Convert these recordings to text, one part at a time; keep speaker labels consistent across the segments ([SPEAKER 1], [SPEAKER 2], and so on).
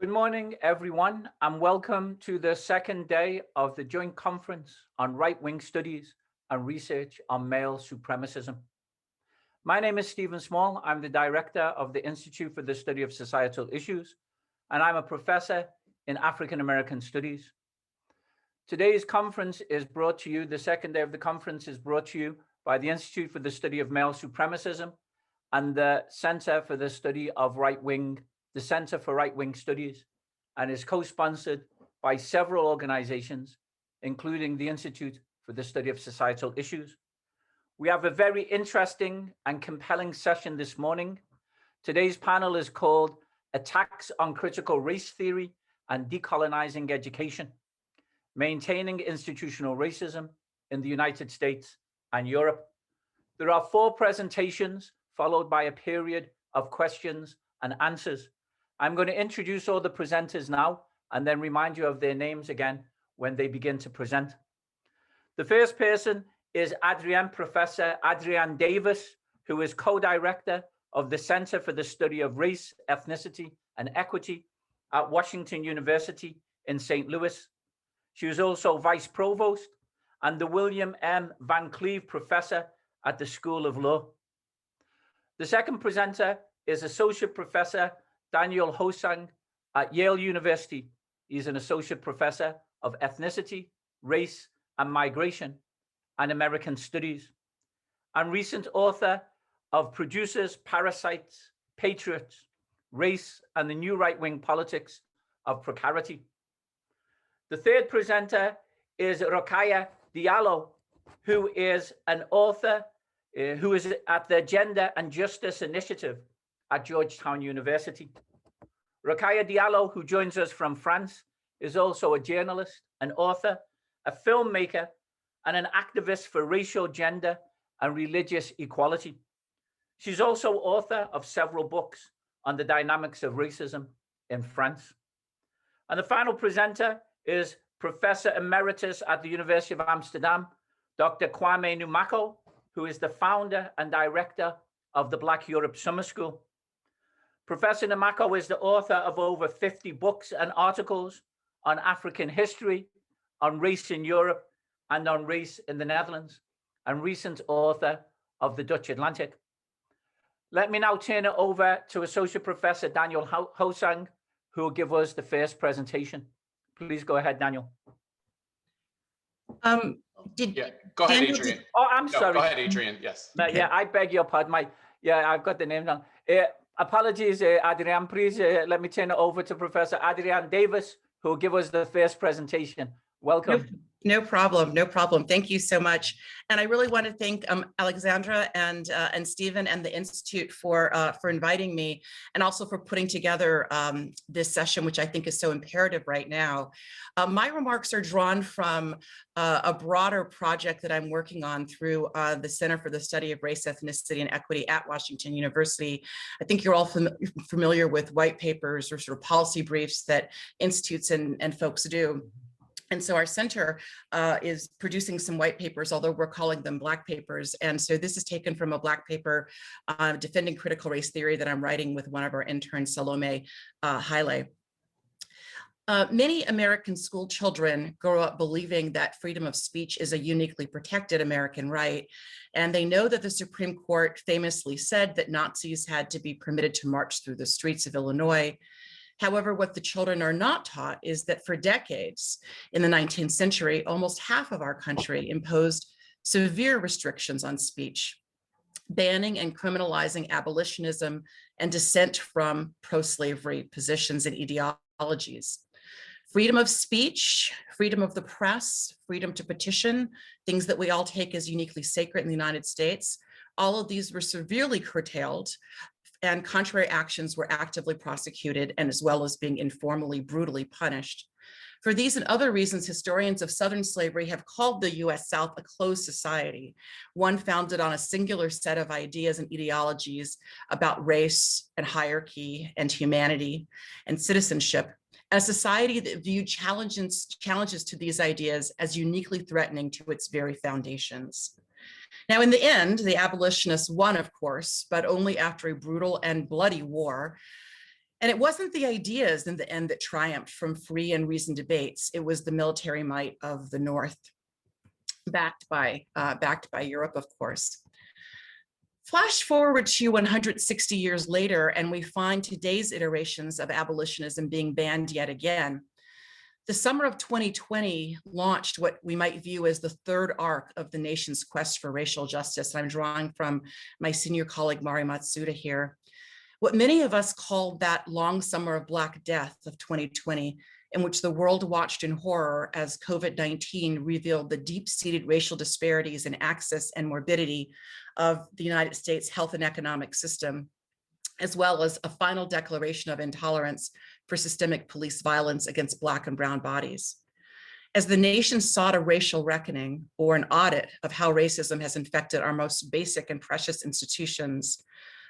[SPEAKER 1] Good morning, everyone, and welcome to the second day of the Joint Conference on Right-Wing Studies and Research on Male Supremacism. My name is Stephen Small. I'm the director of the Institute for the Study of Societal Issues, and I'm a professor in African American Studies. Today's conference is brought to you, the second day of the conference is brought to you by the Institute for the Study of Male Supremacism and the Center for the Study of the Center for Right-Wing Studies, and is co-sponsored by several organizations, including the Institute for the Study of Societal Issues. We have a very interesting and compelling session this morning. Today's panel is called Attacks on Critical Race Theory and Decolonizing Education, Maintaining Institutional Racism in the United States and Europe. There are 4 presentations followed by a period of questions and answers. I'm going to introduce all the presenters now and then remind you of their names again when they begin to present. The first person is Professor Adrian Davis, who is co-director of the Center for the Study of Race, Ethnicity, and Equity at Washington University in St. Louis. She was also vice provost and the William M. Van Cleve Professor at the School of Law. The second presenter is Associate Professor Daniel HoSang at Yale University. He's an Associate Professor of Ethnicity, Race, and Migration and American Studies, and recent author of Producers, Parasites, Patriots, Race, and the New Right-Wing Politics of Precarity. The third presenter is Rokhaya Diallo, who is an author who is at the Gender and Justice Initiative at Georgetown University. Rokhaya Diallo, who joins us from France, is also a journalist, an author, a filmmaker, and an activist for racial, gender, and religious equality. She's also author of several books on the dynamics of racism in France. And the final presenter is Professor Emeritus at the University of Amsterdam, Dr. Kwame Nimako, who is the founder and director of the Black Europe Summer School. Professor Nimako is the author of over 50 books and articles on African history, on race in Europe, and on race in the Netherlands, and recent author of the Dutch Atlantic. Let me now turn it over to Associate Professor Daniel HoSang, who will give us the first presentation. Please go ahead, Daniel.
[SPEAKER 2] Go ahead, Adrian.
[SPEAKER 1] Oh, I'm sorry.
[SPEAKER 2] Go ahead, Adrian. Yes.
[SPEAKER 1] Yeah, I beg your pardon. I've got the name down. Apologies, Adrian. Please let me turn it over to Professor Adrian Davis, who will give us the first presentation. Welcome.
[SPEAKER 3] No problem. No problem. Thank you so much. And I really want to thank Alexandra and Stephen and the Institute for inviting me, and also for putting together this session, which I think is so imperative right now. My remarks are drawn from a broader project that I'm working on through the Center for the Study of Race, Ethnicity, and Equity at Washington University. I think you're all familiar with white papers or sort of policy briefs that institutes and folks do. And so our center is producing some white papers, although we're calling them black papers. And so this is taken from a black paper defending critical race theory that I'm writing with one of our interns, Salome Haile. Many American school children grow up believing that freedom of speech is a uniquely protected American right. And they know that the Supreme Court famously said that Nazis had to be permitted to march through the streets of Illinois. However, what the children are not taught is that for decades in the 19th century, almost half of our country imposed severe restrictions on speech, banning and criminalizing abolitionism and dissent from pro-slavery positions and ideologies. Freedom of speech, freedom of the press, freedom to petition, things that we all take as uniquely sacred in the United States, all of these were severely curtailed, and contrary actions were actively prosecuted, and as well as being informally, brutally punished. For these and other reasons, historians of Southern slavery have called the US South a closed society, one founded on a singular set of ideas and ideologies about race and hierarchy and humanity and citizenship, a society that viewed challenges to these ideas as uniquely threatening to its very foundations. Now, in the end, the abolitionists won, of course, but only after a brutal and bloody war. And it wasn't the ideas in the end that triumphed from free and reasoned debates. It was the military might of the North, backed by Europe, of course. Flash forward to 160 years later, and we find today's iterations of abolitionism being banned yet again. The summer of 2020 launched what we might view as the third arc of the nation's quest for racial justice. And I'm drawing from my senior colleague, Mari Matsuda here. What many of us called that long summer of Black Death of 2020, in which the world watched in horror as COVID-19 revealed the deep-seated racial disparities in access and morbidity of the United States health and economic system, as well as a final declaration of intolerance for systemic police violence against Black and brown bodies. As the nation sought a racial reckoning or an audit of how racism has infected our most basic and precious institutions,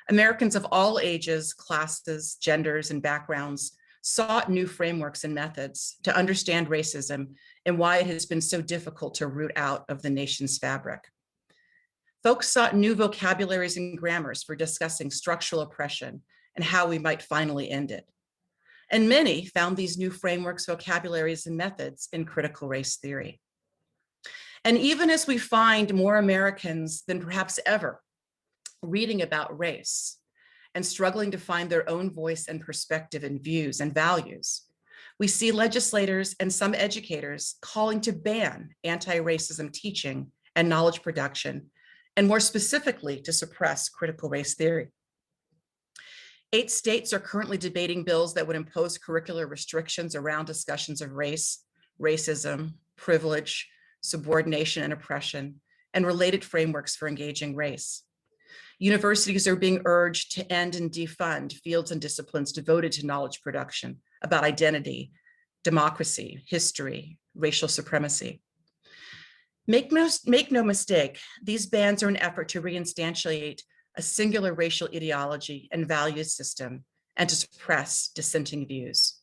[SPEAKER 3] Americans of all ages, classes, genders, and backgrounds sought new frameworks and methods to understand racism and why it has been so difficult to root out of the nation's fabric. Folks sought new vocabularies and grammars for discussing structural oppression and how we might finally end it. And many found these new frameworks, vocabularies, and methods in critical race theory. And even as we find more Americans than perhaps ever reading about race and struggling to find their own voice and perspective and views and values, we see legislators and some educators calling to ban anti-racism teaching and knowledge production, and more specifically to suppress critical race theory. 8 states are currently debating bills that would impose curricular restrictions around discussions of race, racism, privilege, subordination and oppression, and related frameworks for engaging race. Universities are being urged to end and defund fields and disciplines devoted to knowledge production about identity, democracy, history, racial supremacy. Make no mistake, these bans are an effort to reinstantiate a singular racial ideology and value system and to suppress dissenting views.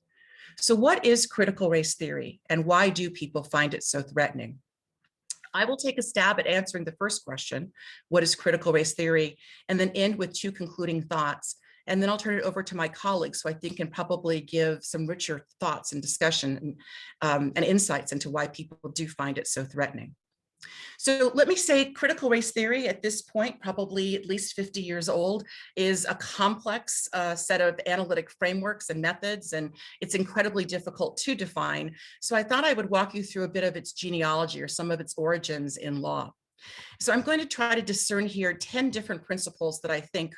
[SPEAKER 3] So what is critical race theory and why do people find it so threatening? I will take a stab at answering the first question, what is critical race theory, and then end with 2 concluding thoughts. And then I'll turn it over to my colleagues who I think can probably give some richer thoughts and discussion and insights into why people do find it so threatening. So let me say critical race theory at this point, probably at least 50 years old, is a complex set of analytic frameworks and methods, and it's incredibly difficult to define. So I thought I would walk you through a bit of its genealogy or some of its origins in law. So I'm going to try to discern here 10 different principles that I think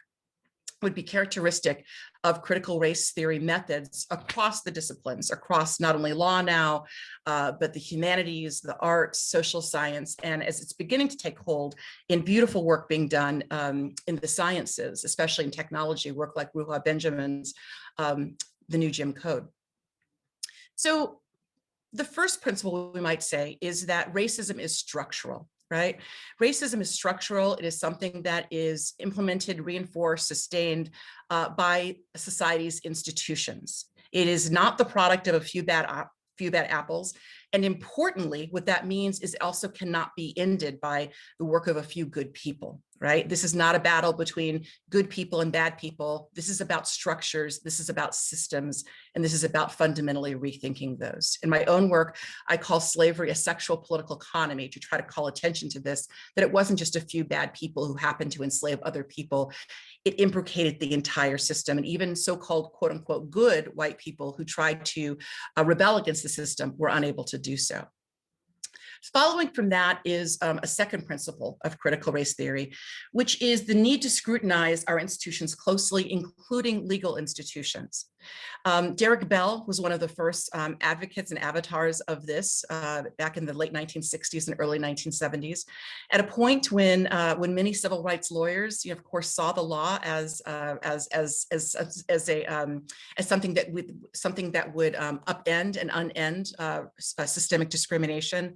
[SPEAKER 3] would be characteristic of critical race theory methods across the disciplines, across not only law now, but the humanities, the arts, social science, and as it's beginning to take hold in beautiful work being done in the sciences, especially in technology, work like Ruha Benjamin's The New Jim Code. So the first principle we might say is that racism is structural. Right? Racism is structural. It is something that is implemented, reinforced, sustained by society's institutions. It is not the product of a few bad apples. And importantly, what that means is it also cannot be ended by the work of a few good people, right? This is not a battle between good people and bad people. This is about structures. This is about systems. And this is about fundamentally rethinking those. In my own work, I call slavery a sexual political economy to try to call attention to this, that it wasn't just a few bad people who happened to enslave other people. It imbricated the entire system, and even so-called quote unquote good white people who tried to rebel against the system were unable to do so. Following from that is a second principle of critical race theory, which is the need to scrutinize our institutions closely, including legal institutions. Derek Bell was one of the first advocates and avatars of this back in the late 1960s and early 1970s, at a point when many civil rights lawyers, of course, saw the law as something that would upend and unend systemic discrimination.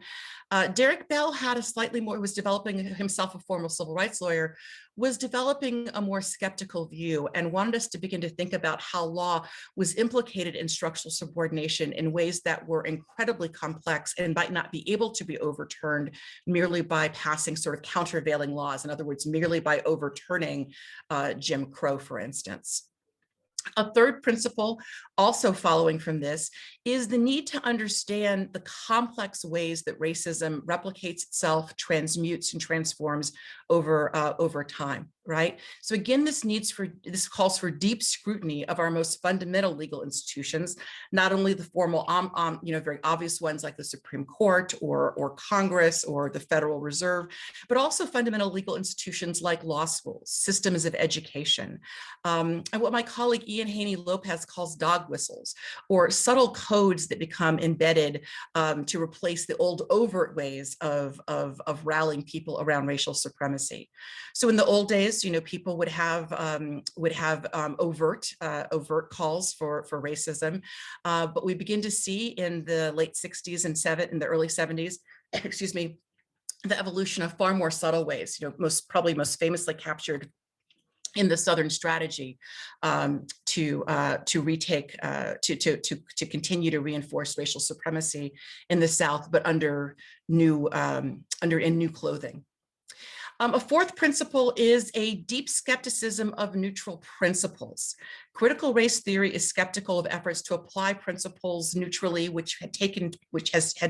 [SPEAKER 3] Derek Bell had a slightly more, was developing himself a former civil rights lawyer, was developing a more skeptical view and wanted us to begin to think about how law was implicated in structural subordination in ways that were incredibly complex and might not be able to be overturned merely by passing sort of countervailing laws. In other words, merely by overturning Jim Crow, for instance. A third principle, also following from this, is the need to understand the complex ways that racism replicates itself, transmutes, and transforms over time, right? So again, this calls for deep scrutiny of our most fundamental legal institutions, not only the formal, very obvious ones like the Supreme Court or Congress or the Federal Reserve, but also fundamental legal institutions like law schools, systems of education, and what my colleague Ian Haney-Lopez calls dog whistles, or subtle codes that become embedded to replace the old overt ways of rallying people around racial supremacy. So in the old days, people would have overt calls for racism, but we begin to see in the late 60s and in the early 70s, excuse me, the evolution of far more subtle ways, probably most famously captured in the Southern strategy to continue to reinforce racial supremacy in the South, but in new clothing. A fourth principle is a deep skepticism of neutral principles. Critical race theory is skeptical of efforts to apply principles neutrally, which had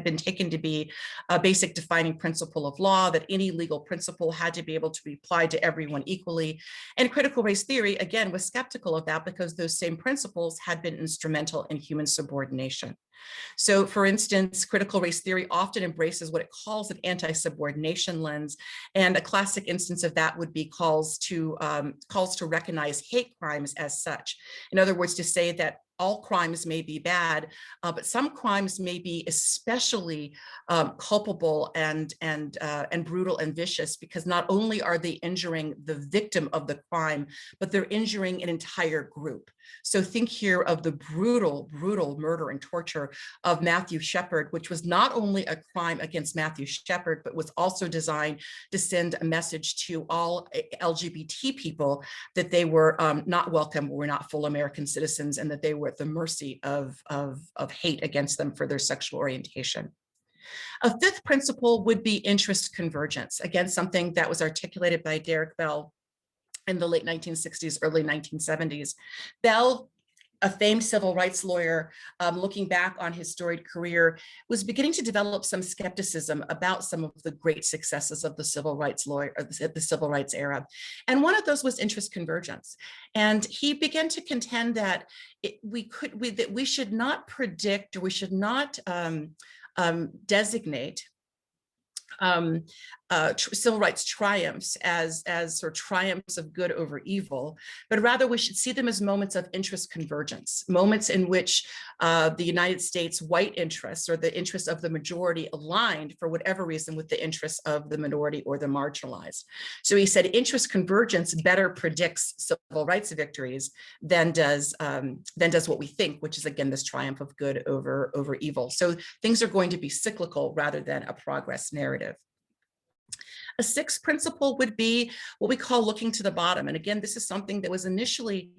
[SPEAKER 3] been taken to be a basic defining principle of law, that any legal principle had to be able to be applied to everyone equally. And critical race theory, again, was skeptical of that because those same principles had been instrumental in human subordination. So for instance, critical race theory often embraces what it calls an anti-subordination lens. And a classic instance of that would be calls to recognize hate crimes as such. In other words, to say that all crimes may be bad, but some crimes may be especially culpable and brutal and vicious, because not only are they injuring the victim of the crime, but they're injuring an entire group. So think here of the brutal murder and torture of Matthew Shepard, which was not only a crime against Matthew Shepard, but was also designed to send a message to all LGBT people that they were not welcome, were not full American citizens, and that they were at the mercy of hate against them for their sexual orientation. A fifth principle would be interest convergence. Again, something that was articulated by Derek Bell in the late 1960s, early 1970s. Bell, a famed civil rights lawyer, looking back on his storied career, was beginning to develop some skepticism about some of the great successes of the civil rights era. And one of those was interest convergence. And he began to contend that we should not predict, or we should not designate civil rights triumphs as sort of triumphs of good over evil, but rather we should see them as moments of interest convergence, moments in which the United States white interests, or the interests of the majority, aligned for whatever reason with the interests of the minority or the marginalized. So he said interest convergence better predicts civil rights victories than does what we think, which is again this triumph of good over evil. So things are going to be cyclical rather than a progress narrative. A sixth principle would be what we call looking to the bottom. And again, this is something that was initially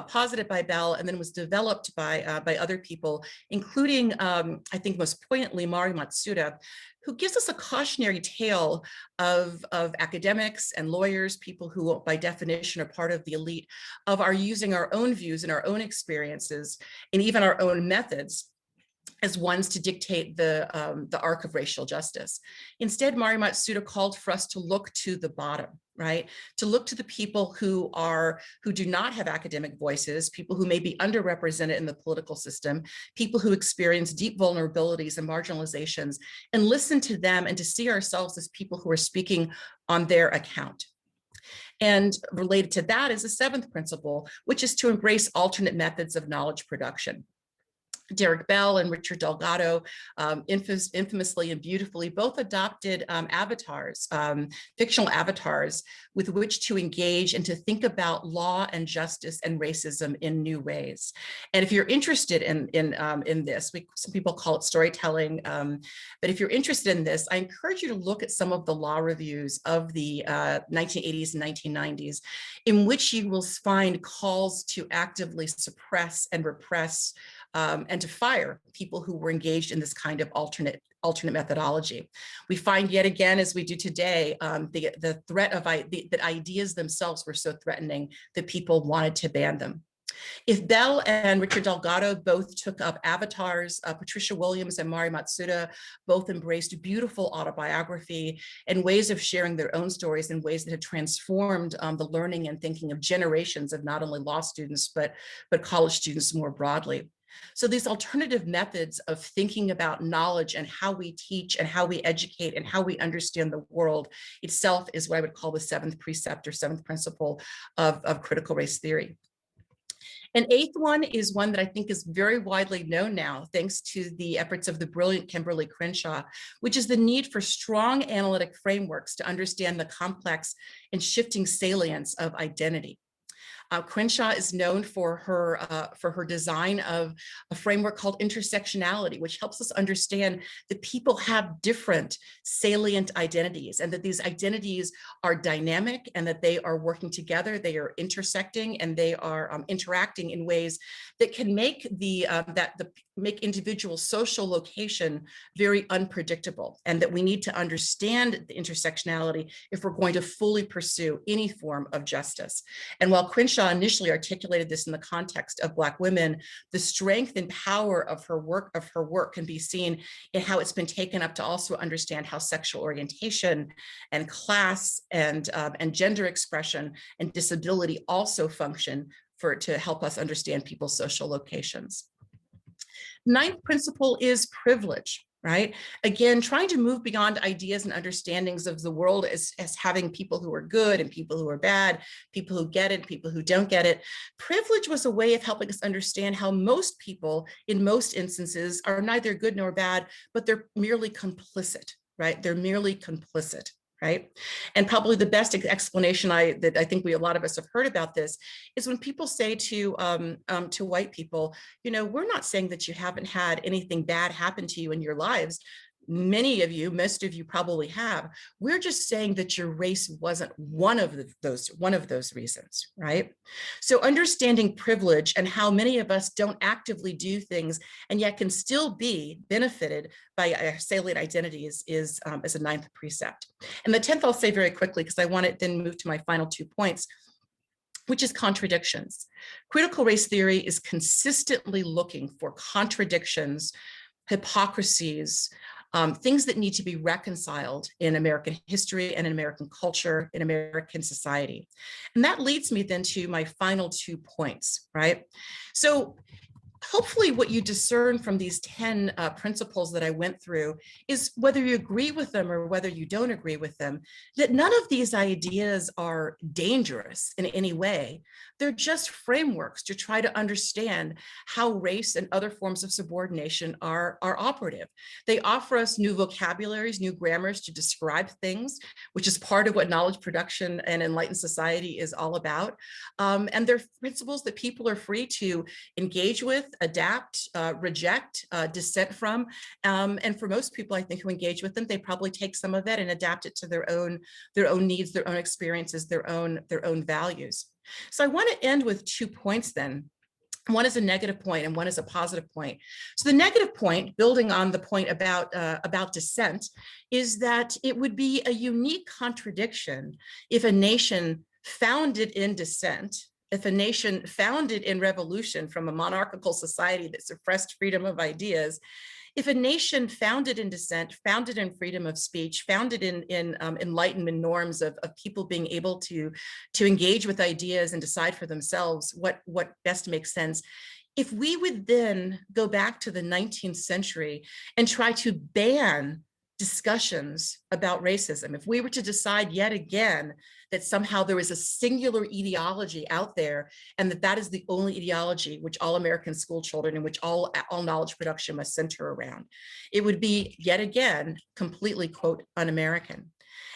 [SPEAKER 3] posited by Bell and then was developed by other people, including, I think most poignantly, Mari Matsuda, who gives us a cautionary tale of academics and lawyers, people who by definition are part of the elite, of our using our own views and our own experiences and even our own methods as ones to dictate the arc of racial justice. Instead, Mari Matsuda called for us to look to the bottom, right? To look to the people who do not have academic voices, people who may be underrepresented in the political system, people who experience deep vulnerabilities and marginalizations, and listen to them and to see ourselves as people who are speaking on their account. And related to that is a seventh principle, which is to embrace alternate methods of knowledge production. Derek Bell and Richard Delgado infamously and beautifully both adopted avatars, fictional avatars, with which to engage and to think about law and justice and racism in new ways. And if you're interested in this, some people call it storytelling, but if you're interested in this, I encourage you to look at some of the law reviews of the 1980s and 1990s, in which you will find calls to actively suppress and repress and to fire people who were engaged in this kind of alternate methodology. We find yet again, as we do today, the threat of that ideas themselves were so threatening that people wanted to ban them. If Bell and Richard Delgado both took up avatars, Patricia Williams and Mari Matsuda both embraced beautiful autobiography and ways of sharing their own stories in ways that have transformed the learning and thinking of generations of not only law students, but college students more broadly. So these alternative methods of thinking about knowledge and how we teach and how we educate and how we understand the world itself is what I would call the seventh precept or seventh principle of critical race theory. An eighth one is one that I think is very widely known now, thanks to the efforts of the brilliant Kimberly Crenshaw, which is the need for strong analytic frameworks to understand the complex and shifting salience of identity. Crenshaw is known for her design of a framework called intersectionality, which helps us understand that people have different salient identities and that these identities are dynamic and that they are working together, they are intersecting, and they are interacting in ways that can make make individual social location very unpredictable, and that we need to understand the intersectionality if we're going to fully pursue any form of justice. And while Crenshaw initially articulated this in the context of Black women, the strength and power of her work can be seen in how it's been taken up to also understand how sexual orientation and class and gender expression and disability also function to help us understand people's social locations. Ninth principle is privilege, right? Again, trying to move beyond ideas and understandings of the world as having people who are good and people who are bad, people who get it, people who don't get it. Privilege was a way of helping us understand how most people, in most instances, are neither good nor bad, but they're merely complicit, right? They're merely complicit. Right. And probably the best explanation that I think a lot of us have heard about this is when people say to white people, you know, we're not saying that you haven't had anything bad happen to you in your lives. Many of you, most of you probably have. We're just saying that your race wasn't one of those reasons, right? So understanding privilege and how many of us don't actively do things and yet can still be benefited by our salient identities is a ninth precept. And the 10th I'll say very quickly because I want to then move to my final 2 points, which is contradictions. Critical race theory is consistently looking for contradictions, hypocrisies, things that need to be reconciled in American history and in American culture, in American society. And that leads me then to my final 2 points, right? So hopefully what you discern from these 10 principles that I went through is whether you agree with them or whether you don't agree with them, that none of these ideas are dangerous in any way. They're just frameworks to try to understand how race and other forms of subordination are operative. They offer us new vocabularies, new grammars to describe things, which is part of what knowledge production and enlightened society is all about. And they're principles that people are free to engage with, adapt, reject, dissent from. And for most people, I think, who engage with them, they probably take some of that and adapt it to their own needs, their own experiences, their own values. So I want to end with 2 points then. One is a negative point and one is a positive point. So the negative point, building on the point about dissent, is that it would be a unique contradiction if a nation founded in dissent, if a nation founded in revolution from a monarchical society that suppressed freedom of ideas, if a nation founded in dissent, founded in freedom of speech, founded in enlightenment norms of people being able to engage with ideas and decide for themselves what best makes sense, if we would then go back to the 19th century and try to ban discussions about racism, if we were to decide yet again that somehow there is a singular ideology out there and that is the only ideology which all American school children and which all knowledge production must center around, it would be yet again completely, quote, un-American.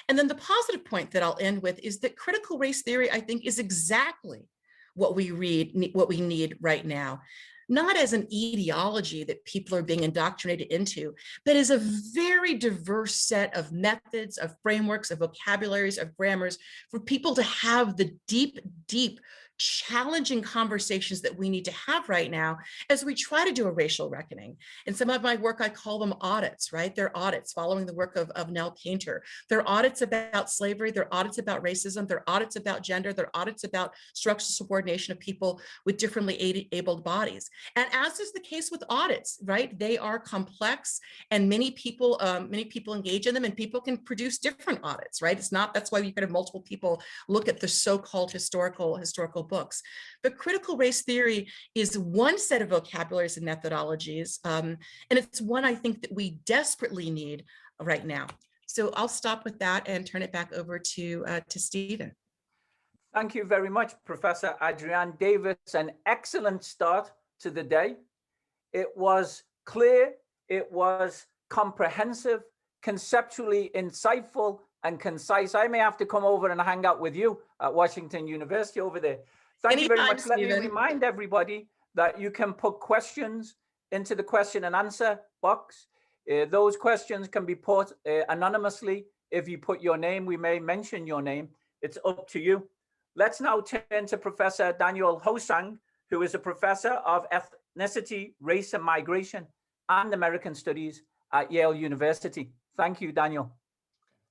[SPEAKER 3] And then the positive point that I'll end with is that critical race theory, I think, is exactly what we need right now. Not as an ideology that people are being indoctrinated into, but as a very diverse set of methods, of frameworks, of vocabularies, of grammars for people to have the deep, deep challenging conversations that we need to have right now as we try to do a racial reckoning. In some of my work, I call them audits, right? They're audits following the work of Nell Painter. They're audits about slavery, they're audits about racism, they're audits about gender, they're audits about structural subordination of people with differently abled bodies. And as is the case with audits, right? They are complex and many people engage in them, and people can produce different audits, right? That's why you could have multiple people look at the so-called historical books. But critical race theory is one set of vocabularies and methodologies, and it's one I think that we desperately need right now. So I'll stop with that and turn it back over to Stephen.
[SPEAKER 1] Thank you very much, Professor Adrian Davis. An excellent start to the day. It was clear, it was comprehensive, conceptually insightful, and concise. I may have to come over and hang out with you at Washington University over there. Thank you very much.
[SPEAKER 3] Stephen.
[SPEAKER 1] Let me remind everybody that you can put questions into the question and answer box. Those questions can be put anonymously. If you put your name, we may mention your name. It's up to you. Let's now turn to Professor Daniel HoSang, who is a professor of ethnicity, race and migration and American studies at Yale University. Thank you, Daniel.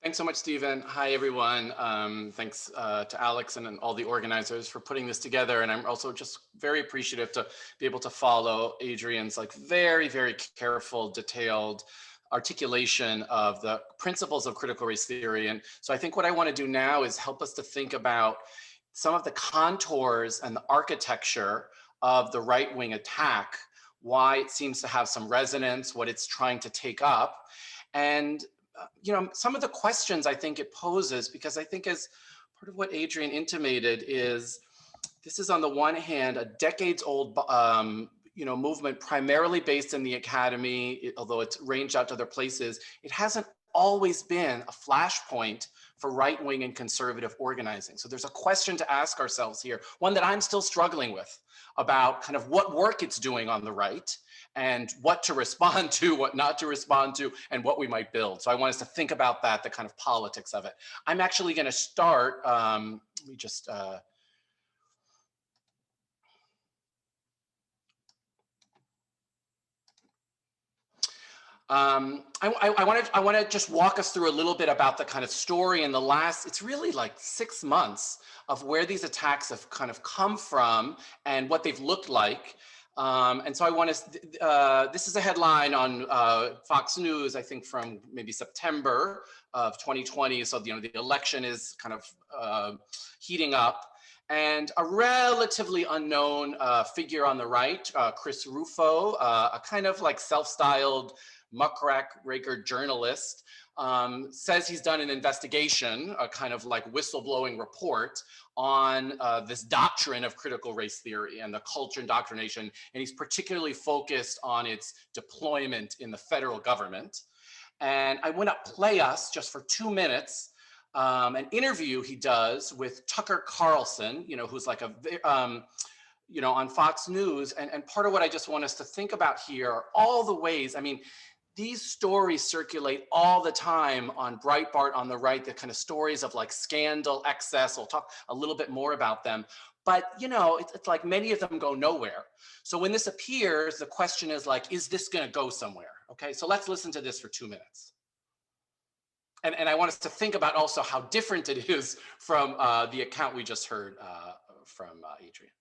[SPEAKER 2] Thanks so much, Stephen. Hi, everyone. Thanks to Alex and all the organizers for putting this together. And I'm also just very appreciative to be able to follow Adrian's very, very careful, detailed articulation of the principles of critical race theory. And so I think what I want to do now is help us to think about some of the contours and the architecture of the right-wing attack, why it seems to have some resonance, what it's trying to take up. And some of the questions I think it poses, because I think as part of what Adrian intimated is, this is on the one hand, a decades-old movement primarily based in the academy, although it's ranged out to other places. It hasn't always been a flashpoint for right-wing and conservative organizing. So there's a question to ask ourselves here, one that I'm still struggling with, about kind of what work it's doing on the right, and what to respond to, what not to respond to, and what we might build. So I want us to think about that, the kind of politics of it. I'm actually going to start, let me just, I want to just walk us through a little bit about the kind of story in the last, it's really like 6 months of where these attacks have kind of come from and what they've looked like. And so I want to, this is a headline on Fox News, I think from maybe September of 2020. So, the election is kind of heating up. And a relatively unknown figure on the right, Chris Rufo, a kind of like self-styled muckraker journalist, says he's done an investigation, a kind of like whistleblowing report on this doctrine of critical race theory and the culture indoctrination. And he's particularly focused on its deployment in the federal government. And I want to play us just for 2 minutes, an interview he does with Tucker Carlson, who's like on Fox News. And part of what I just want us to think about here are all the ways, these stories circulate all the time on Breitbart on the right, the kind of stories of like scandal, excess. We'll talk a little bit more about them. But, it's like many of them go nowhere. So when this appears, the question is like, is this going to go somewhere? Okay, so let's listen to this for 2 minutes. And I want us to think about also how different it is from the account we just heard from Adrian.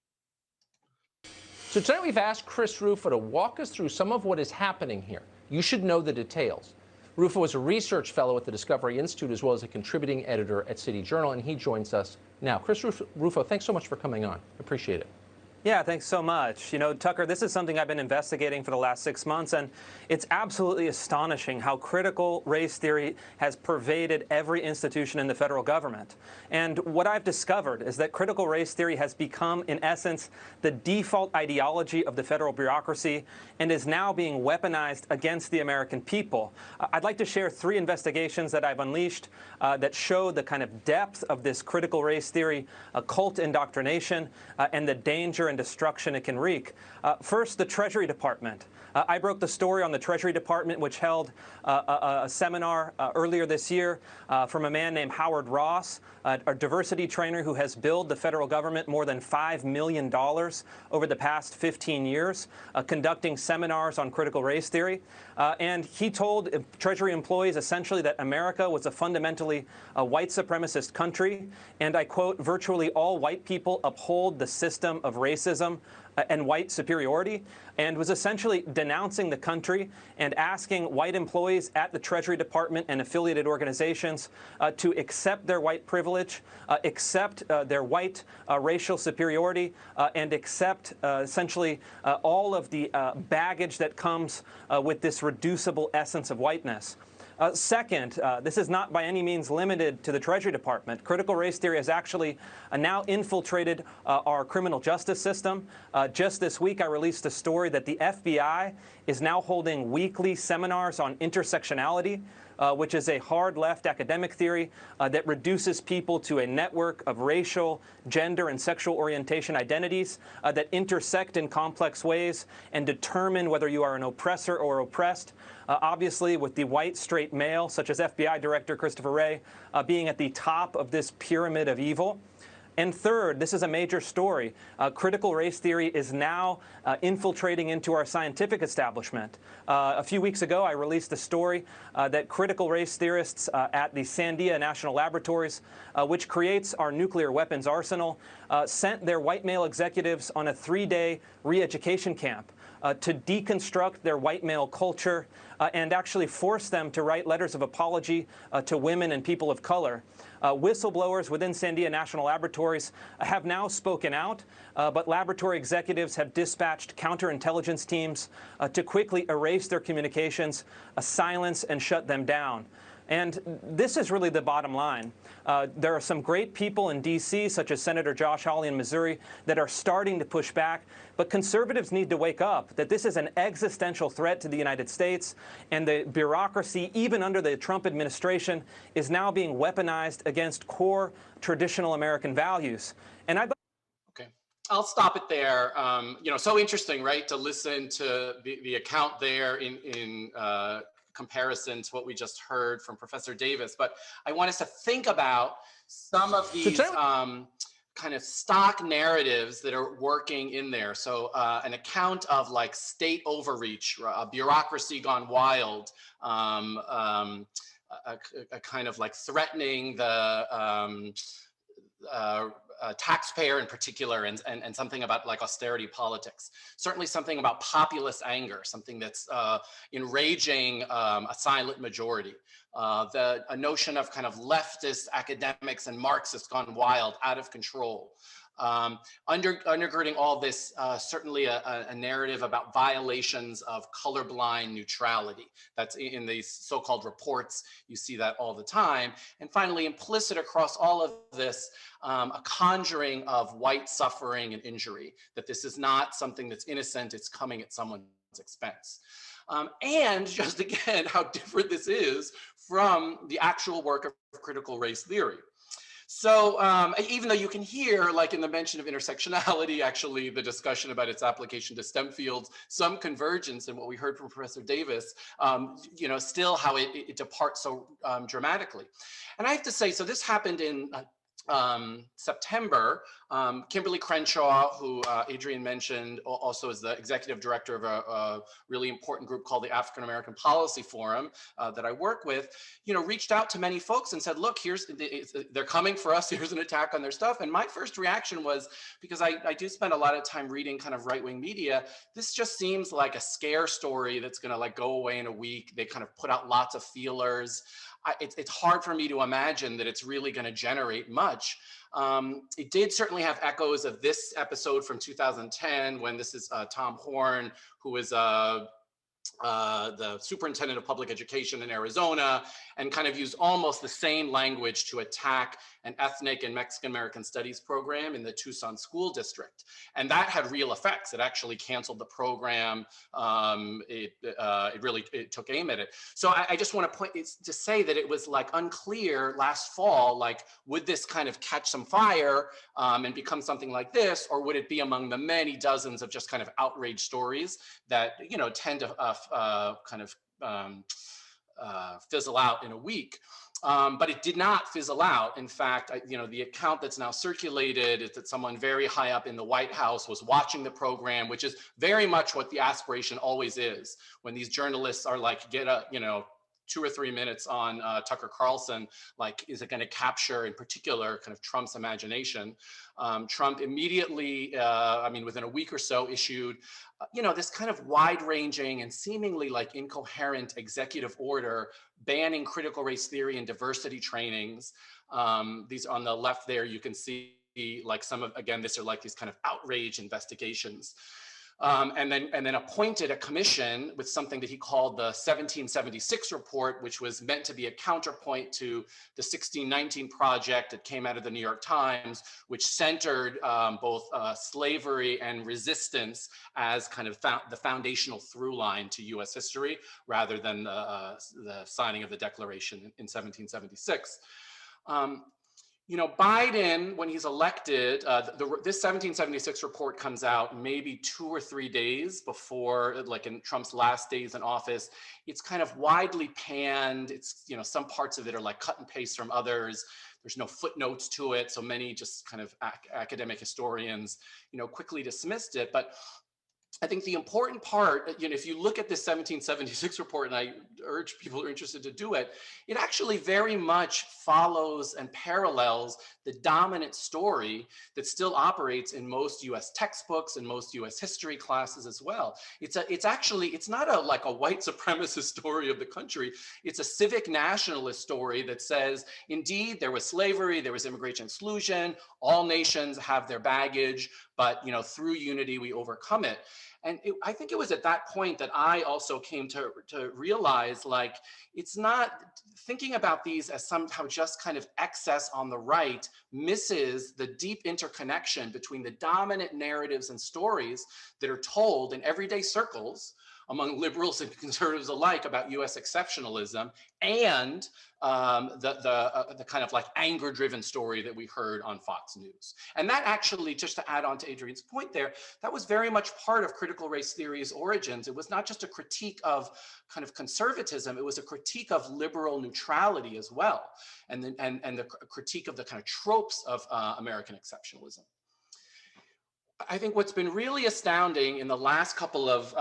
[SPEAKER 4] So tonight we've asked Chris Rufo to walk us through some of what is happening here. You should know the details. Rufo is a research fellow at the Discovery Institute as well as a contributing editor at City Journal, and he joins us now. Chris Rufo, thanks so much for coming on. Appreciate it.
[SPEAKER 5] Yeah, thanks so much. Tucker, this is something I've been investigating for the last 6 months, and it's absolutely astonishing how critical race theory has pervaded every institution in the federal government. And what I've discovered is that critical race theory has become, in essence, the default ideology of the federal bureaucracy and is now being weaponized against the American people. I'd like to share 3 investigations that I've unleashed that show the kind of depth of this critical race theory, cult indoctrination, and the danger and destruction it can wreak. First, the Treasury Department. I broke the story on the Treasury Department, which held a seminar earlier this year from a man named Howard Ross, a diversity trainer who has billed the federal government more than $5 million over the past 15 years, conducting seminars on critical race theory. And he told Treasury employees essentially that America was a fundamentally white supremacist country. And I quote, virtually all white people uphold the system of racism and white superiority, and was essentially denouncing the country and asking white employees at the Treasury Department and affiliated organizations to accept their white privilege, accept their white racial superiority, and accept essentially all of the baggage that comes with this reducible essence of whiteness. Second, this is not by any means limited to the Treasury Department. Critical race theory has actually now infiltrated our criminal justice system. Just this week, I released a story that the FBI is now holding weekly seminars on intersectionality, which is a hard left academic theory that reduces people to a network of racial, gender, and sexual orientation identities that intersect in complex ways and determine whether you are an oppressor or oppressed. Obviously, with the white straight male, such as FBI Director Christopher Wray, being at the top of this pyramid of evil. And third, this is a major story. Critical race theory is now infiltrating into our scientific establishment. A few weeks ago, I released a story that critical race theorists at the Sandia National Laboratories, which creates our nuclear weapons arsenal, sent their white male executives on a 3-day re-education camp to deconstruct their white male culture and actually force them to write letters of apology to women and people of color. Whistleblowers within Sandia National Laboratories have now spoken out, but laboratory executives have dispatched counterintelligence teams to quickly erase their communications, silence, and shut them down. And this is really the bottom line. There are some great people in D.C., such as Senator Josh Hawley in Missouri, that are starting to push back. But conservatives need to wake up, that this is an existential threat to the United States, and the bureaucracy, even under the Trump administration, is now being weaponized against core traditional American values. And
[SPEAKER 2] Okay, I'll stop it there. You know, so interesting, right, to listen to the account there in comparison to what we just heard from Professor Davis. But I want us to think about some of these kind of stock narratives that are working in there. So an account of like state overreach, bureaucracy gone wild, a kind of like threatening the taxpayer in particular, and something about like austerity politics. Certainly something about populist anger, something that's enraging a silent majority. A notion of kind of leftist academics and Marxists gone wild, out of control. Undergirding all this, certainly a narrative about violations of colorblind neutrality. That's in these so-called reports. You see that all the time. And finally, implicit across all of this, a conjuring of white suffering and injury, that this is not something that's innocent, it's coming at someone's expense. And just again, how different this is from the actual work of critical race theory. So even though you can hear, like in the mention of intersectionality, actually the discussion about its application to STEM fields, some convergence in what we heard from Professor Davis, you know, still how it departs so dramatically. And I have to say, so this happened in September. Kimberly Crenshaw, who Adrienne mentioned, also is the executive director of a really important group called the African American Policy Forum that I work with, you know, reached out to many folks and said, look, they're coming for us, here's an attack on their stuff. And my first reaction was, because I do spend a lot of time reading kind of right-wing media, this just seems like a scare story that's gonna like go away in a week. They kind of put out lots of feelers. It's hard for me to imagine that it's really going to generate much. It did certainly have echoes of this episode from 2010, when this is Tom Horn, who is the superintendent of public education in Arizona, and kind of used almost the same language to attack an ethnic and Mexican-American studies program in the Tucson school district. And that had real effects. It actually canceled the program. It took aim at it. So I just want to say that it was like unclear last fall, like, would this kind of catch some fire and become something like this, or would it be among the many dozens of just kind of outrage stories that, you know, tend to fizzle out in a week. But it did not fizzle out. In fact, you know, the account that's now circulated is that someone very high up in the White House was watching the program, which is very much what the aspiration always is. When these journalists are like, get a, you know, 2 or 3 minutes on Tucker Carlson, like, is it going to capture in particular kind of Trump's imagination? Trump immediately, I mean, within a week or so, issued, you know, this kind of wide-ranging and seemingly like incoherent executive order banning critical race theory and diversity trainings. These on the left there, you can see like some of, again, these are like these kind of outrage investigations. And then appointed a commission with something that he called the 1776 report, which was meant to be a counterpoint to the 1619 project that came out of the New York Times, which centered both slavery and resistance as kind of the foundational through line to US history, rather than the signing of the Declaration in 1776. You know, Biden, when he's elected, this 1776 report comes out maybe 2 or 3 days before, like in Trump's last days in office. It's kind of widely panned. It's, you know, some parts of it are like cut and paste from others. There's no footnotes to it. So many just kind of academic historians, you know, quickly dismissed it. But I think the important part, you know, if you look at this 1776 report, and I urge people who are interested to do it, it actually very much follows and parallels the dominant story that still operates in most US textbooks and most US history classes as well. It's not like a white supremacist story of the country. It's a civic nationalist story that says, indeed, there was slavery, there was immigration exclusion, all nations have their baggage, but, you know, through unity, we overcome it. And I think it was at that point that I also came to realize, like, it's not thinking about these as somehow just kind of excess on the right misses the deep interconnection between the dominant narratives and stories that are told in everyday circles among liberals and conservatives alike about US exceptionalism, and the kind of like anger-driven story that we heard on Fox News. And that actually, just to add on to Adrian's point there, that was very much part of critical race theory's origins. It was not just a critique of kind of conservatism, it was a critique of liberal neutrality as well, and the critique of the kind of tropes of American exceptionalism. I think what's been really astounding in the last couple of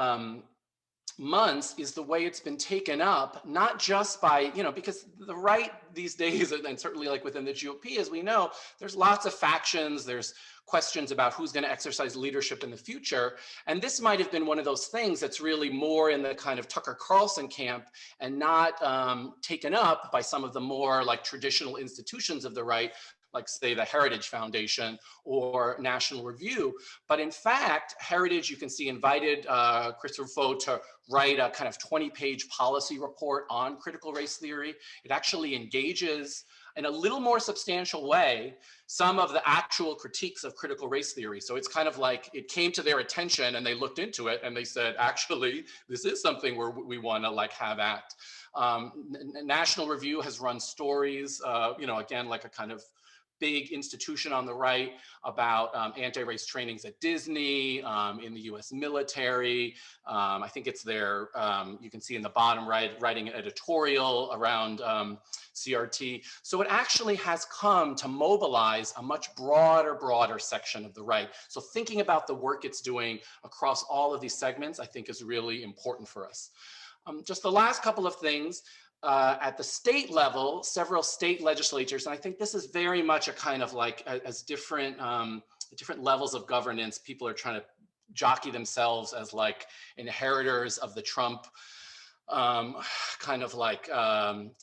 [SPEAKER 2] months is the way it's been taken up, not just by, you know, because the right these days, and certainly like within the GOP, as we know, there's lots of factions, there's questions about who's going to exercise leadership in the future. And this might have been one of those things that's really more in the kind of Tucker Carlson camp and not taken up by some of the more like traditional institutions of the right, like say the Heritage Foundation or National Review. But in fact, Heritage, you can see, invited Chris Rufo to write a kind of 20-page policy report on critical race theory. It actually engages in a little more substantial way some of the actual critiques of critical race theory. So it's kind of like it came to their attention and they looked into it and they said, actually, this is something where we want to like have at. National Review has run stories, you know, again, like a kind of big institution on the right about anti-race trainings at Disney, in the US military. I think it's there, you can see in the bottom right, writing an editorial around CRT. So it actually has come to mobilize a much broader section of the right. So thinking about the work it's doing across all of these segments, I think is really important for us. Just the last couple of things. At the state level, several state legislatures, and I think this is very much a kind of like as different levels of governance, people are trying to jockey themselves as like inheritors of the Trump kind of like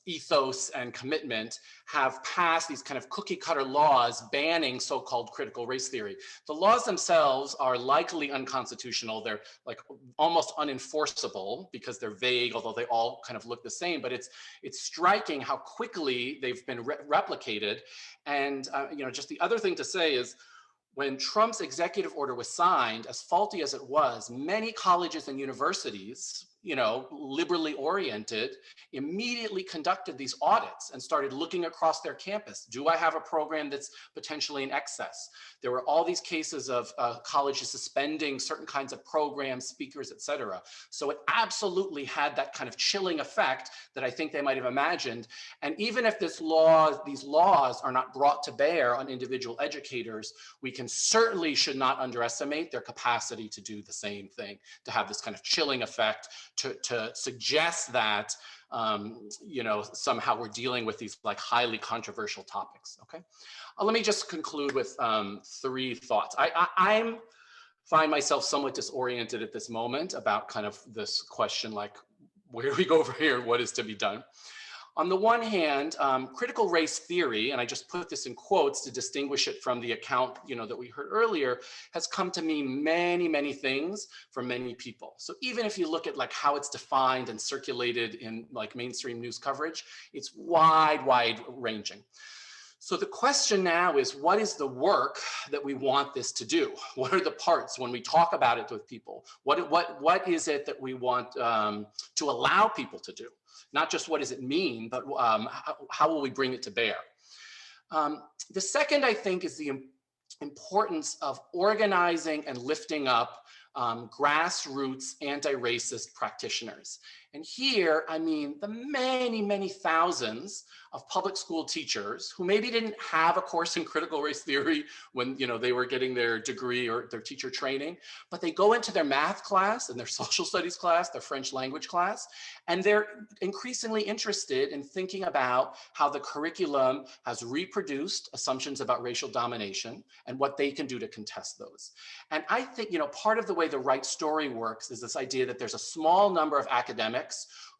[SPEAKER 2] ethos and commitment have passed these kind of cookie cutter laws banning so-called critical race theory. The laws themselves are likely unconstitutional. They're like almost unenforceable because they're vague, although they all kind of look the same, but it's striking how quickly they've been replicated. And you know, just the other thing to say is, when Trump's executive order was signed, as faulty as it was, many colleges and universities, you know, liberally oriented, immediately conducted these audits and started looking across their campus. Do I have a program that's potentially in excess? There were all these cases of colleges suspending certain kinds of programs, speakers, et cetera. So it absolutely had that kind of chilling effect that I think they might have imagined. And even if these laws are not brought to bear on individual educators, we certainly should not underestimate their capacity to do the same thing, to have this kind of chilling effect, to suggest that you know, somehow we're dealing with these like highly controversial topics. Okay, let me just conclude with 3 thoughts. I find myself somewhat disoriented at this moment about kind of this question, like, where do we go from here? What is to be done? On the one hand, critical race theory, and I just put this in quotes to distinguish it from the account, you know, that we heard earlier, has come to mean many, many things for many people. So even if you look at like how it's defined and circulated in like mainstream news coverage, it's wide ranging. So the question now is, what is the work that we want this to do? What are the parts when we talk about it with people? What is it that we want to allow people to do? Not just what does it mean, but how will we bring it to bear? The second, I think, is the importance of organizing and lifting up grassroots anti-racist practitioners. And here, I mean, the many, many thousands of public school teachers who maybe didn't have a course in critical race theory when, you know, they were getting their degree or their teacher training, but they go into their math class and their social studies class, their French language class, and they're increasingly interested in thinking about how the curriculum has reproduced assumptions about racial domination and what they can do to contest those. And I think, you know, part of the way the right story works is this idea that there's a small number of academics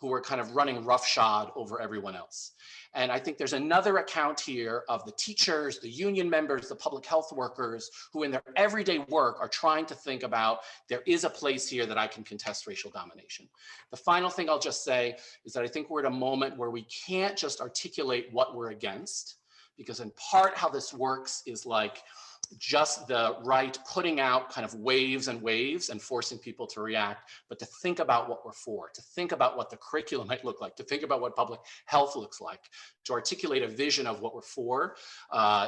[SPEAKER 2] who are kind of running roughshod over everyone else. And I think there's another account here of the teachers, the union members, the public health workers, who in their everyday work are trying to think about, there is a place here that I can contest racial domination. The final thing I'll just say is that I think we're at a moment where we can't just articulate what we're against, because in part how this works is like just the right putting out kind of waves and waves and forcing people to react, but to think about what we're for, to think about what the curriculum might look like, to think about what public health looks like, to articulate a vision of what we're for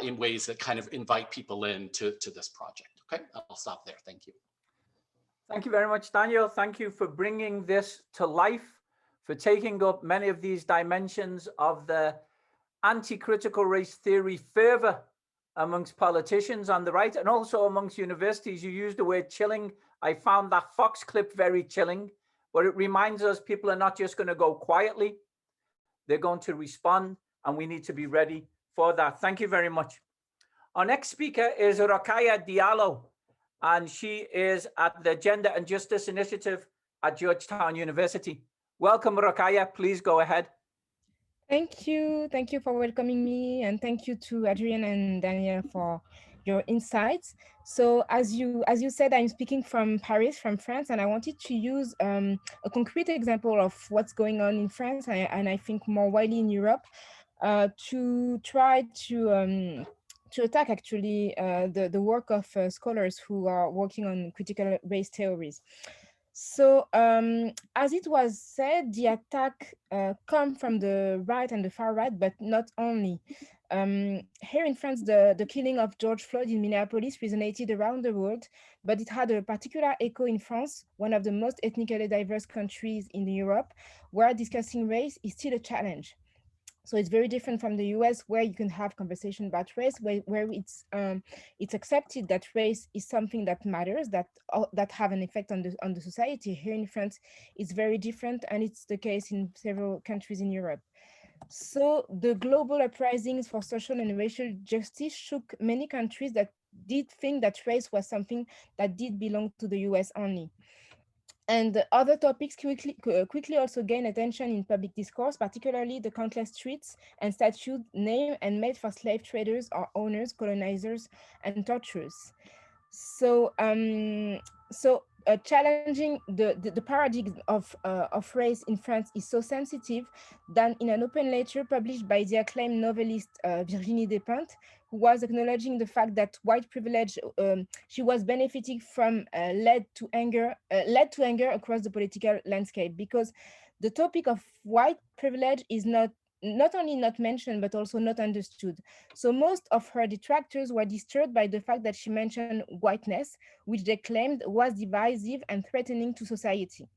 [SPEAKER 2] in ways that kind of invite people into this project. Okay, I'll stop there. Thank you.
[SPEAKER 1] Thank you very much, Daniel. Thank you for bringing this to life, for taking up many of these dimensions of the anti-critical race theory fervor amongst politicians on the right and also amongst universities. You used the word chilling. I found that Fox clip very chilling, but it reminds us people are not just going to go quietly. They're going to respond, and we need to be ready for that. Thank you very much. Our next speaker is Rokhaya Diallo, and she is at the Gender and Justice Initiative at Georgetown University. Welcome, Rokhaya. Please go ahead.
[SPEAKER 6] Thank you. Thank you for welcoming me. And thank you to Adrienne and Daniel for your insights. So as you said, I'm speaking from Paris, from France, and I wanted to use a concrete example of what's going on in France and I think more widely in Europe to try to attack actually the work of scholars who are working on critical race theories. So as it was said, the attack come from the right and the far right, but not only. Here in France, the killing of George Floyd in Minneapolis resonated around the world, but it had a particular echo in France, one of the most ethnically diverse countries in Europe, where discussing race is still a challenge. So it's very different from the US, where you can have conversation about race, where it's accepted that race is something that matters, that have an effect on the society. Here in France, it's very different, and it's the case in several countries in Europe. So the global uprisings for social and racial justice shook many countries that did think that race was something that did belong to the US only. And other topics quickly also gain attention in public discourse, particularly the countless tweets and statues named and made for slave traders or owners, colonizers, and torturers. So, challenging the paradigm of race in France is so sensitive that in an open letter published by the acclaimed novelist Virginie Despentes, who was acknowledging the fact that white privilege she was benefiting from led to anger across the political landscape, because the topic of white privilege is not only not mentioned but also not understood. So most of her detractors were disturbed by the fact that she mentioned whiteness, which they claimed was divisive and threatening to society.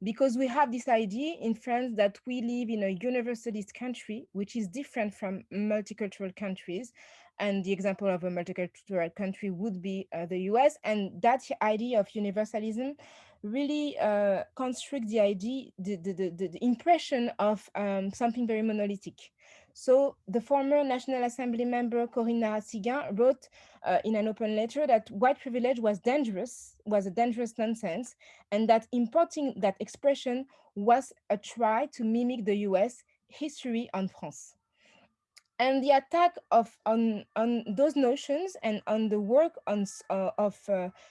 [SPEAKER 6] Because we have this idea in France that we live in a universalist country, which is different from multicultural countries. And the example of a multicultural country would be the US. And that idea of universalism really construct the idea, the impression of something very monolithic. So the former National Assembly member Corinna Siguin wrote in an open letter that white privilege was a dangerous nonsense, and that importing that expression was a try to mimic the US history on France. And the attack on those notions and on the work of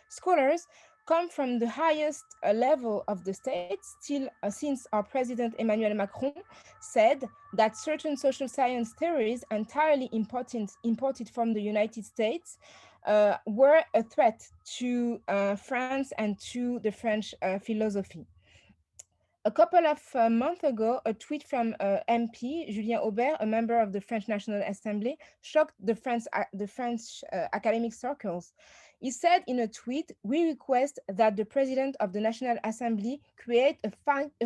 [SPEAKER 6] scholars come from the highest level of the state, still since our president Emmanuel Macron said that certain social science theories entirely imported from the United States were a threat to France and to the French philosophy. A couple of months ago, a tweet from MP Julien Aubert, a member of the French National Assembly, shocked the French academic circles. He said in a tweet, "We request that the president of the National Assembly create a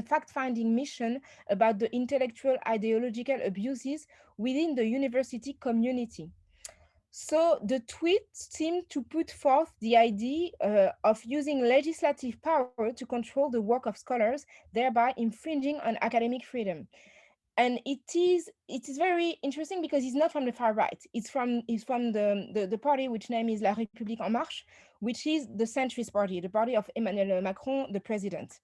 [SPEAKER 6] fact-finding mission about the intellectual ideological abuses within the university community." So the tweet seemed to put forth the idea of using legislative power to control the work of scholars, thereby infringing on academic freedom. And it is very interesting because it's not from the far right. It's from the party which name is La République en Marche, which is the centrist party, the party of Emmanuel Macron, the president.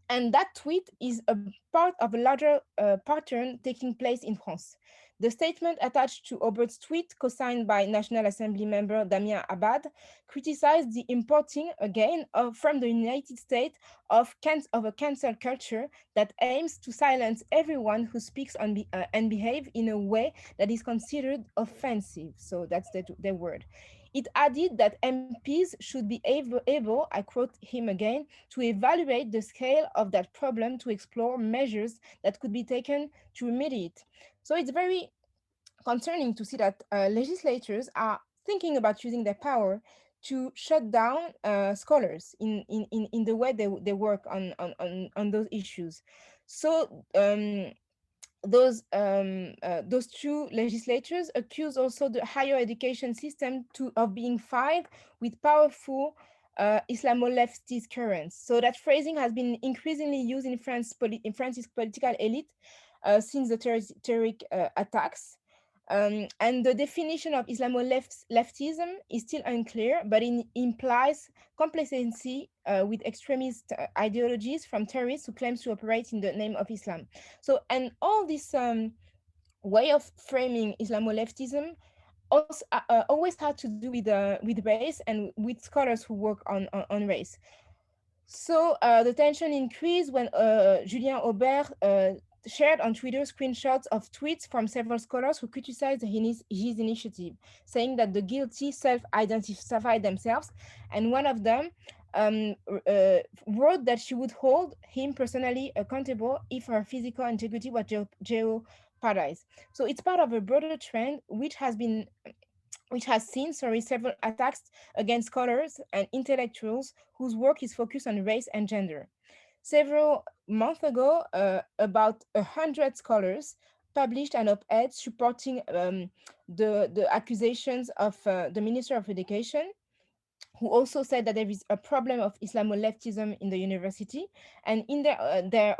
[SPEAKER 6] And that tweet is a part of a larger pattern taking place in France. The statement attached to Aubert's tweet, co-signed by National Assembly member Damien Abad, criticized the importing, again, from the United States of a cancel culture that aims to silence everyone who speaks and behave in a way that is considered offensive. So that's the word. It added that MPs should be able, I quote him again, to evaluate the scale of that problem to explore measures that could be taken to remedy it. So it's very concerning to see that legislatures are thinking about using their power to shut down scholars in the way they work on those issues. So those two legislatures accuse also the higher education system of being fired with powerful Islamo-leftist currents. So that phrasing has been increasingly used in France's political elite since the terrorist attacks. And the definition of Islamo-leftism is still unclear, but it implies complacency with extremist ideologies from terrorists who claims to operate in the name of Islam. So, and all this way of framing Islamo-leftism also, always had to do with race and with scholars who work on race. So the tension increased when Julien Aubert shared on Twitter screenshots of tweets from several scholars who criticized his initiative, saying that the guilty self-identified themselves, and one of them wrote that she would hold him personally accountable if her physical integrity was jeopardized. So it's part of a broader trend which has seen several attacks against scholars and intellectuals whose work is focused on race and gender. Several months ago, about 100 scholars published an op-ed supporting the accusations of the Minister of Education, who also said that there is a problem of Islamo-leftism in the university. And in their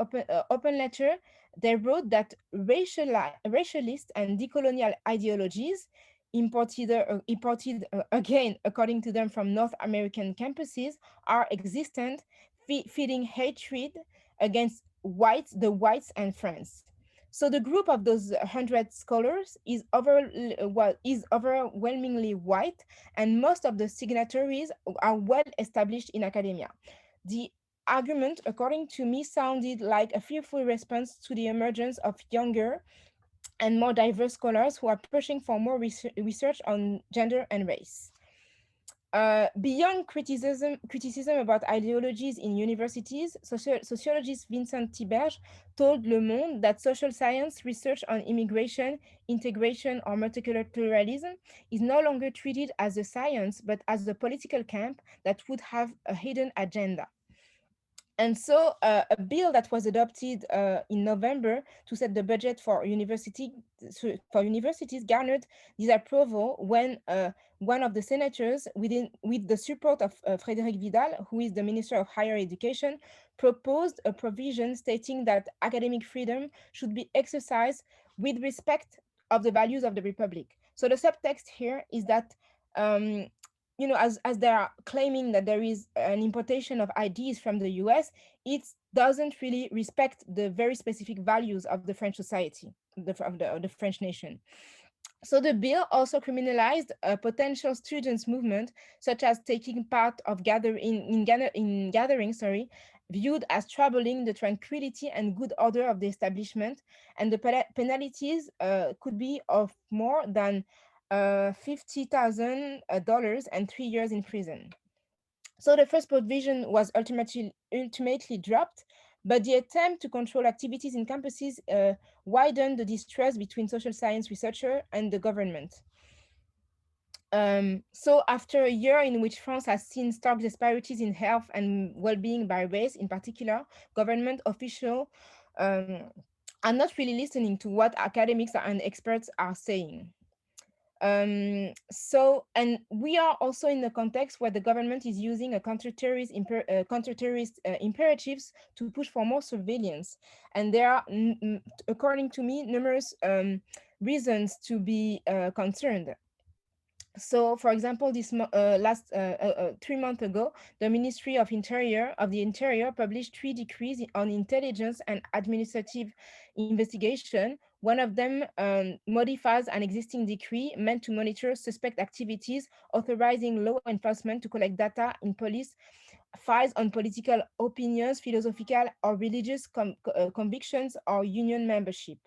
[SPEAKER 6] open letter, they wrote that racialist and decolonial ideologies imported again, according to them, from North American campuses, are existent, feeding hatred against the whites and France. So the group of those 100 scholars is overwhelmingly white, and most of the signatories are well established in academia. The argument, according to me, sounded like a fearful response to the emergence of younger and more diverse scholars who are pushing for more research on gender and race. Beyond criticism about ideologies in universities, sociologist Vincent Tiberge told Le Monde that social science research on immigration, integration, or multiculturalism is no longer treated as a science, but as a political camp that would have a hidden agenda. And so a bill that was adopted in November to set the budget for universities garnered disapproval when one of the senators, with the support of Frédéric Vidal, who is the Minister of Higher Education, proposed a provision stating that academic freedom should be exercised with respect of the values of the Republic. So the subtext here is that as they are claiming that there is an importation of ideas from the US, it doesn't really respect the very specific values of the French society, of the French nation. So the bill also criminalized a potential students' movement, such as taking part of gatherings, viewed as troubling the tranquility and good order of the establishment, and the penalties could be of more than $50,000 and 3 years in prison. So the first provision was ultimately dropped, but the attempt to control activities in campuses widened the distrust between social science researchers and the government. So after a year in which France has seen stark disparities in health and well-being by race in particular, government officials are not really listening to what academics and experts are saying. And we are also in a context where the government is using a counter-terrorist imperatives to push for more surveillance. And there are, according to me, numerous reasons to be concerned. So, for example, this 3 months ago, the Ministry of the Interior published 3 decrees on intelligence and administrative investigation. One of them modifies an existing decree meant to monitor suspect activities, authorizing law enforcement to collect data in police files on political opinions, philosophical or religious convictions, or union membership,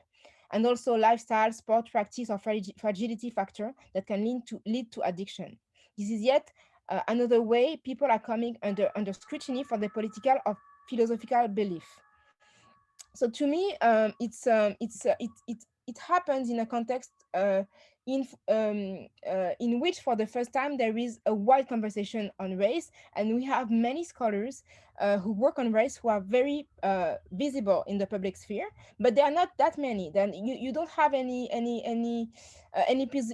[SPEAKER 6] and also lifestyle, sport practice, or fragility factor that can lead to addiction. This is yet another way people are coming under scrutiny for their political or philosophical belief. So to me, it happens in a context in which, for the first time, there is a wide conversation on race, and we have many scholars who work on race who are very visible in the public sphere, but there are not that many. Then you don't have any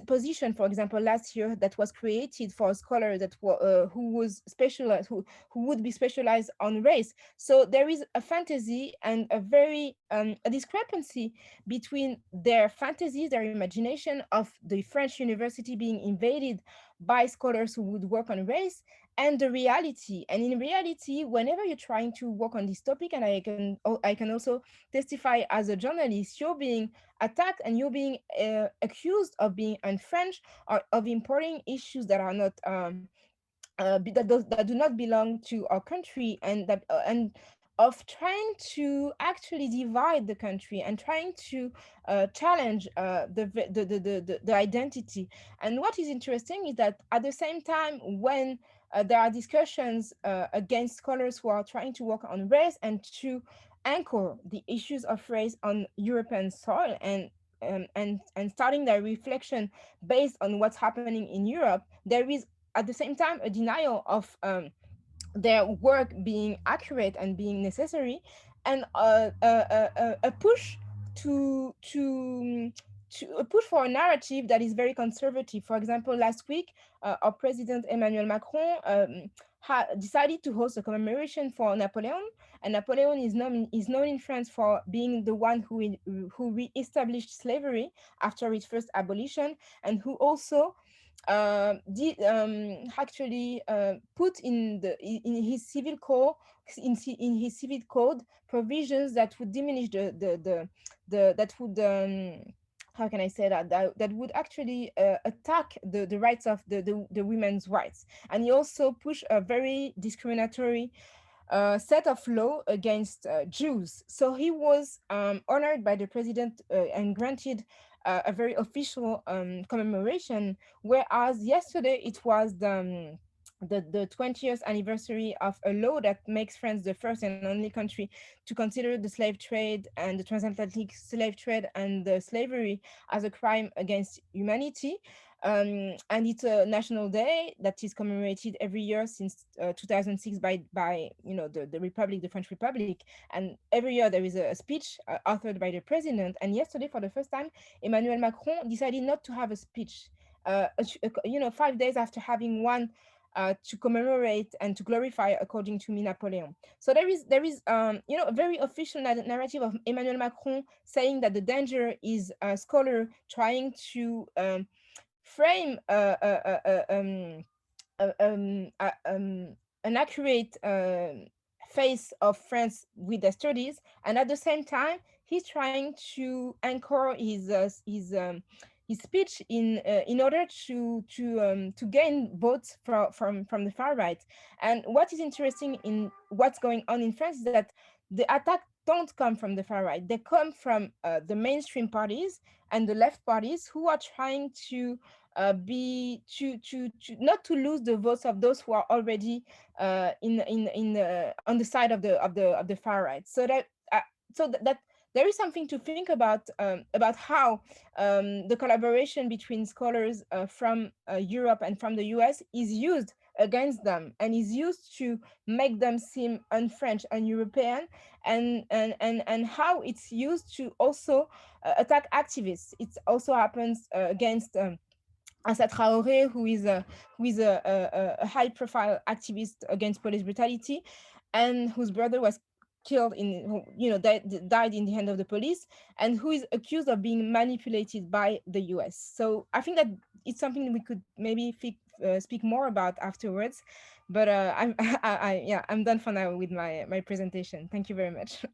[SPEAKER 6] position, for example, last year that was created for a scholar that who was specialized, who would be specialized on race. So there is a fantasy and a very a discrepancy between their fantasies, their imagination of the French university being invaded by scholars who would work on race, and the reality. And in reality, whenever you're trying to work on this topic, and I can also testify as a journalist, you're being attacked and you're being accused of being un-French, or of importing issues that are not that do not belong to our country, and of trying to actually divide the country and trying to challenge the identity. And what is interesting is that at the same time, when there are discussions against scholars who are trying to work on race and to anchor the issues of race on European soil, and starting their reflection based on what's happening in Europe, there is at the same time a denial of their work being accurate and being necessary, and a push to a push for a narrative that is very conservative. For example, last week, our President Emmanuel Macron decided to host a commemoration for Napoleon, and Napoleon is known in France for being the one who re-established slavery after its first abolition, and who also did actually put in his civil code provisions that would diminish that would how can I say that would actually attack the rights of the women's rights. And he also pushed a very discriminatory set of law against Jews. So he was honored by the president and granted a very official commemoration, whereas yesterday it was the 20th anniversary of a law that makes France the first and only country to consider the slave trade and the transatlantic slave trade and the slavery as a crime against humanity. And it's a national day that is commemorated every year since 2006 by the Republic, the French Republic. And every year there is a speech authored by the president. And yesterday, for the first time, Emmanuel Macron decided not to have a speech. 5 days after having one to commemorate and to glorify, according to me, Napoleon. So there is a very official narrative of Emmanuel Macron saying that the danger is a scholar trying to frame an accurate face of France with the studies, and at the same time he's trying to anchor his speech in order to gain votes from the far right. And what is interesting in what's going on in France is that the attack don't come from the far right; they come from the mainstream parties and the left parties who are trying to not to lose the votes of those who are already on the side of the far right. So that there is something to think about how the collaboration between scholars from Europe and from the US is used against them and is used to make them seem un-French, un-European, and how it's used to also attack activists. It also happens against Assa Traoré, who is a high-profile activist against police brutality, and whose brother was killed died in the hand of the police, and who is accused of being manipulated by the US. So I think that it's something we could maybe speak more about afterwards. But I'm done for now with my presentation. Thank you very much.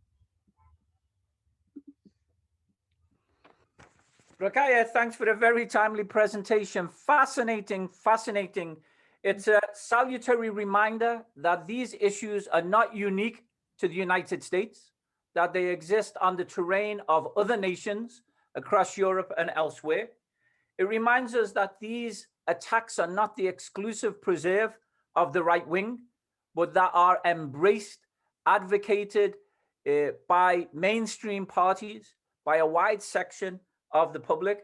[SPEAKER 1] Rokhaya, thanks for a very timely presentation. Fascinating. It's a salutary reminder that these issues are not unique to the United States, that they exist on the terrain of other nations across Europe and elsewhere. It reminds us that these attacks are not the exclusive preserve of the right wing, but that are embraced, advocated by mainstream parties, by a wide section of the public.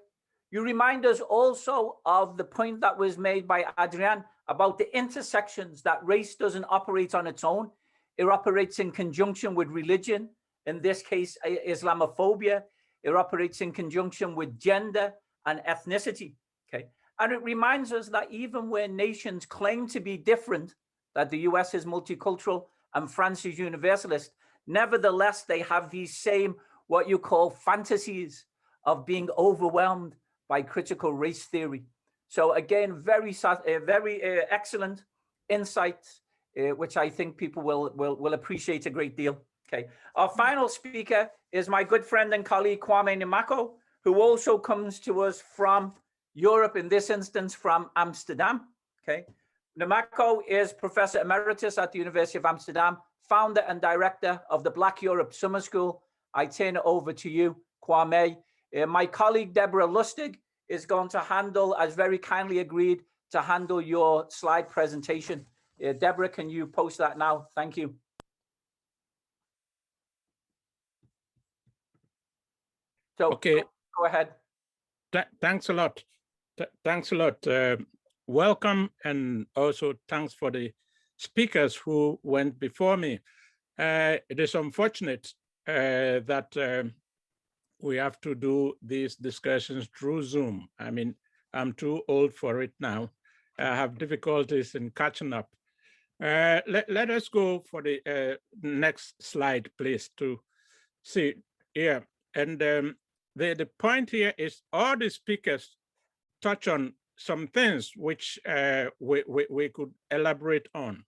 [SPEAKER 1] You remind us also of the point that was made by Adrienne about the intersections, that race doesn't operate on its own. It operates in conjunction with religion, in this case, Islamophobia. It operates in conjunction with gender and ethnicity, okay? And it reminds us that even where nations claim to be different, that the US is multicultural and France is universalist, nevertheless, they have these same, what you call fantasies of being overwhelmed by critical race theory. So again, very excellent insights, which I think people will appreciate a great deal. Okay, our final speaker is my good friend and colleague Kwame Nimako, who also comes to us from Europe, in this instance from Amsterdam. Okay, Nimako is Professor Emeritus at the University of Amsterdam, founder and director of the Black Europe Summer School. I turn it over to you, Kwame. My colleague Deborah Lustig is going to handle, as very kindly agreed, to handle your slide presentation. Deborah, can you post that now? Thank you. So, okay, go ahead.
[SPEAKER 7] Thanks a lot. Thanks a lot. Welcome, and also thanks for the speakers who went before me. It is unfortunate that we have to do these discussions through Zoom. I mean, I'm too old for it now. I have difficulties in catching up. Let us go for the next slide, please, to see here. And the point here is all the speakers touch on some things which we could elaborate on.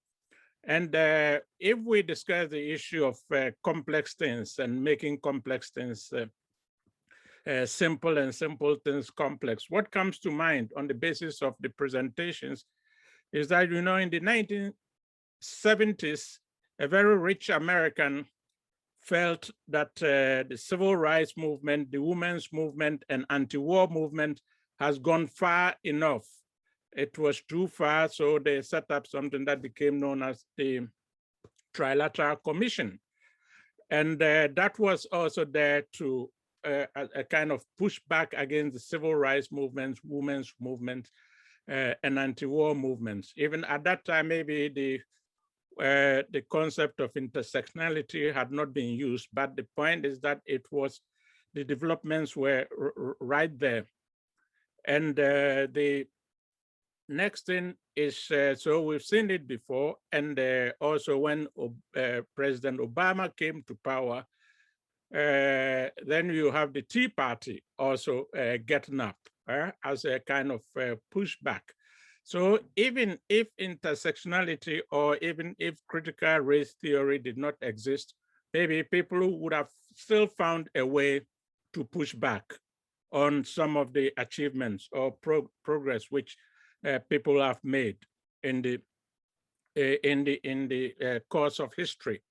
[SPEAKER 7] And if we discuss the issue of complex things and making complex things simple and simple things complex, what comes to mind on the basis of the presentations is that, you know, in the 1970s, a very rich American felt that the civil rights movement, the women's movement, and anti-war movement has gone far enough. It was too far, so they set up something that became known as the Trilateral Commission. And that was also there to a kind of pushback against the civil rights movements, women's movement, and anti-war movements. Even at that time, maybe the concept of intersectionality had not been used, but the point is that it was, the developments were right there. And the next thing is, so we've seen it before, and also when President Obama came to power, then you have the Tea Party also getting up as a kind of pushback. So even if intersectionality or even if critical race theory did not exist, maybe people would have still found a way to push back on some of the achievements or progress which people have made in the course of history.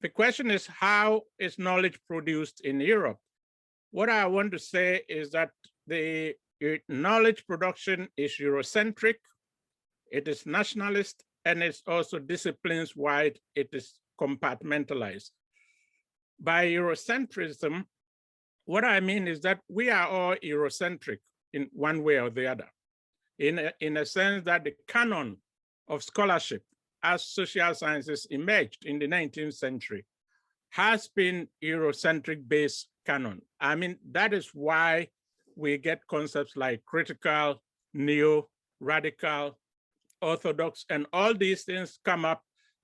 [SPEAKER 7] The question is, how is knowledge produced in Europe? What I want to say is that the knowledge production is Eurocentric, it is nationalist, and it's also disciplines-wide, it is compartmentalized. By Eurocentrism, what I mean is that we are all Eurocentric in one way or the other, in a sense that the canon of scholarship as social sciences emerged in the 19th century has been Eurocentric based canon. I mean, that is why we get concepts like critical, neo, radical, orthodox, and all these things come up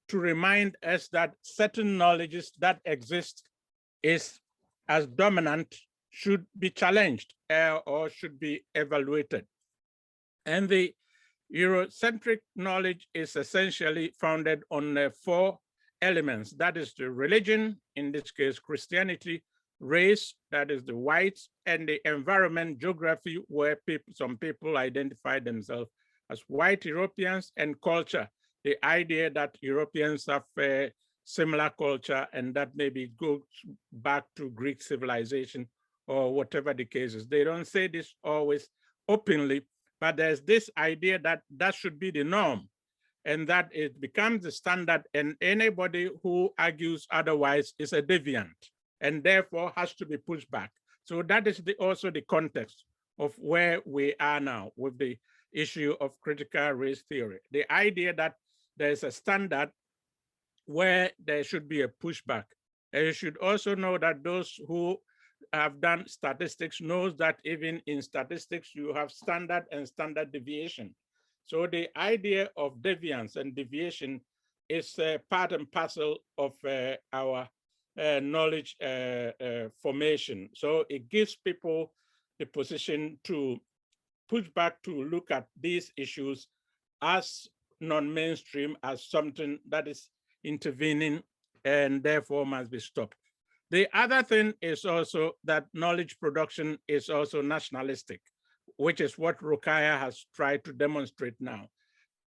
[SPEAKER 7] to remind us that certain knowledges that exist is as dominant should be challenged or should be evaluated. And the Eurocentric knowledge is essentially founded on 4 elements. That is the religion, in this case, Christianity, race, that is the whites, and the environment, geography, where some people identify themselves as white Europeans, and culture, the idea that Europeans have a similar culture and that maybe goes back to Greek civilization or whatever the case is. They don't say this always openly, but there's this idea that that should be the norm and that it becomes the standard, and anybody who argues otherwise is a deviant and therefore has to be pushed back. So that is also the context of where we are now with the issue of critical race theory. The idea that there's a standard where there should be a pushback. And you should also know that those who have done statistics knows that even in statistics, you have standard and standard deviation. So the idea of deviance and deviation is part and parcel of our knowledge formation. So it gives people the position to push back to look at these issues as non-mainstream, as something that is intervening and therefore must be stopped. The other thing is also that knowledge production is also nationalistic, which is what Rokhaya has tried to demonstrate now.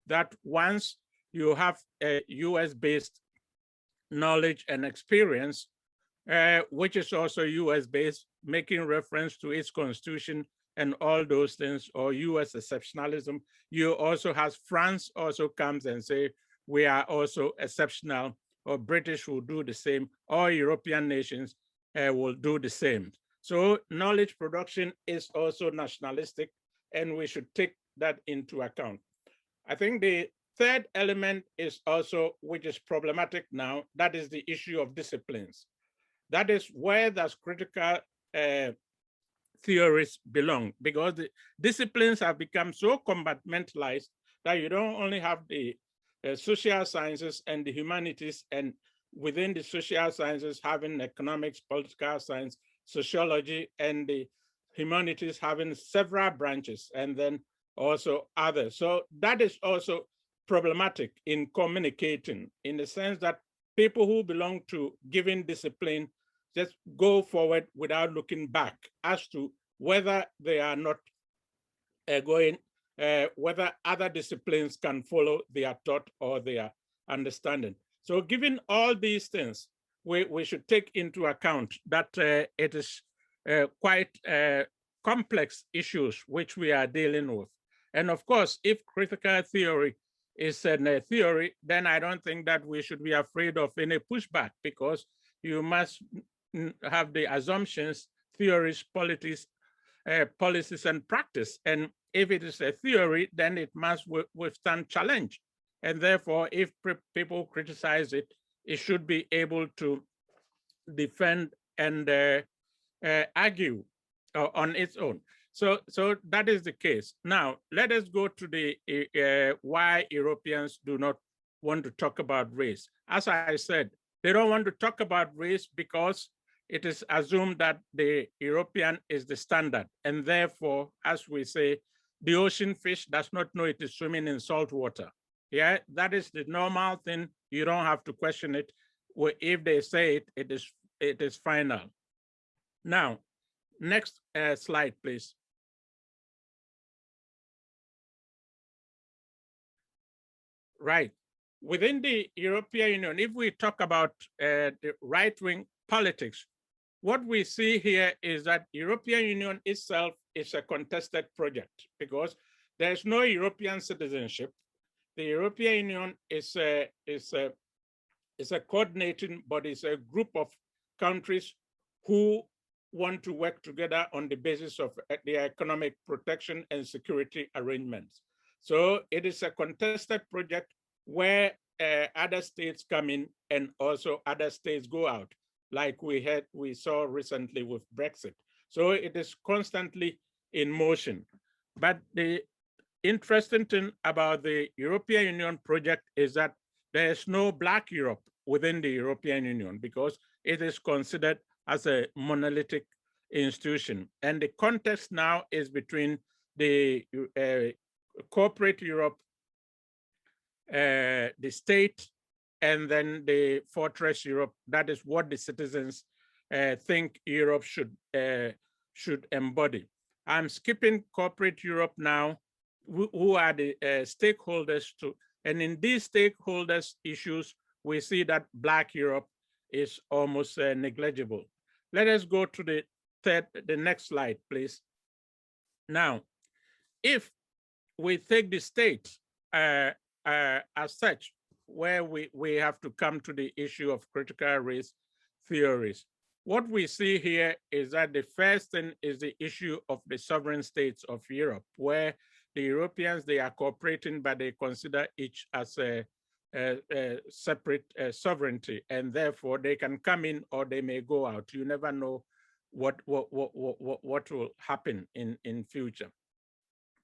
[SPEAKER 7] That once you have a US-based knowledge and experience, which is also US-based, making reference to its constitution and all those things, or US exceptionalism, you also have France also comes and say, we are also exceptional, or British will do the same, or European nations will do the same. So knowledge production is also nationalistic, and we should take that into account. I think the third element is also, which is problematic now, that is the issue of disciplines. That is where does critical theories belong, because the disciplines have become so compartmentalized that you don't only have the social sciences and the humanities, and within the social sciences having economics, political science, sociology, and the humanities having several branches, and then also others. So that is also problematic in communicating, in the sense that people who belong to given discipline just go forward without looking back as to whether they are not whether other disciplines can follow their thought or their understanding. So given all these things, we should take into account that it is quite complex issues which we are dealing with. And of course, if critical theory is a theory, then I don't think that we should be afraid of any pushback, because you must have the assumptions, theories, policies, and practice. And if it is a theory, then it must withstand challenge. And therefore, if people criticize it, it should be able to defend and argue on its own. So that is the case. Now, let us go to the why Europeans do not want to talk about race. As I said, they don't want to talk about race because it is assumed that the European is the standard. And therefore, as we say, the ocean fish does not know it is swimming in salt water. Yeah, that is the normal thing. You don't have to question it. If they say it, it is final. Now, next slide, please. Right. Within the European Union, if we talk about the right-wing politics, what we see here is that European Union itself is a contested project because there's no European citizenship. The European Union is a coordinating body, it's a group of countries who want to work together on the basis of their economic protection and security arrangements. So it is a contested project where other states come in and also other states go out, like we saw recently with Brexit. So it is constantly in motion. But the interesting thing about the European Union project is that there is no Black Europe within the European Union because it is considered as a monolithic institution. And the context now is between the corporate Europe, the state, and then the fortress Europe. That is what the citizens think Europe should embody. I'm skipping corporate Europe now, who are the stakeholders to, and in these stakeholders issues, we see that Black Europe is almost negligible. Let us go to the next slide, please. Now, if we take the state as such, where we have to come to the issue of critical race theories, what we see here is that the first thing is the issue of the sovereign states of Europe, where the Europeans, they are cooperating, but they consider each as a separate sovereignty, and therefore they can come in or they may go out. You never know what will happen in future.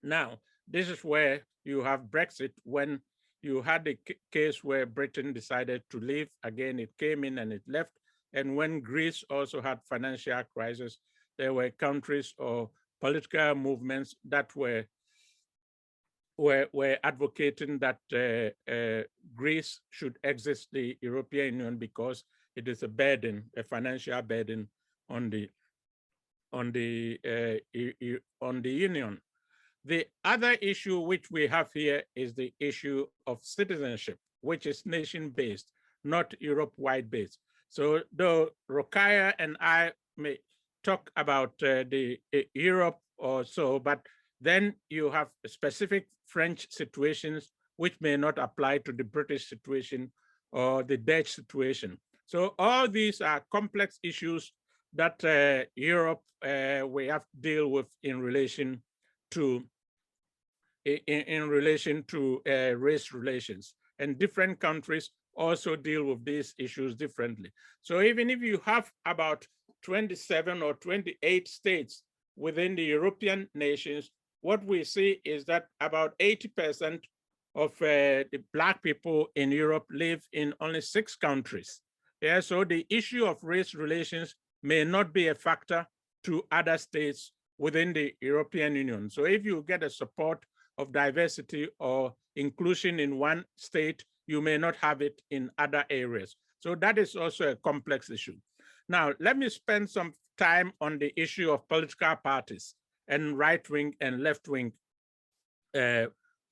[SPEAKER 7] Now, this is where you have Brexit. When you had the case where Britain decided to leave, again, it came in and it left. And when Greece also had financial crisis, there were countries or political movements that were advocating that Greece should exit the European Union because it is a burden, a financial burden on the union. The other issue which we have here is the issue of citizenship, which is nation-based, not Europe-wide based. So though Rokhaya and I may talk about the Europe or so, but then you have specific French situations which may not apply to the British situation or the Dutch situation. So all these are complex issues that Europe we have to deal with in relation to race relations, and different countries also deal with these issues differently. So even if you have about 27 or 28 states within the European nations, what we see is that about 80% of the Black people in Europe live in only 6 countries. Yeah, so the issue of race relations may not be a factor to other states within the European Union. So if you get a support of diversity or inclusion in one state, you may not have it in other areas. So that is also a complex issue. Now, let me spend some time on the issue of political parties and right-wing and left-wing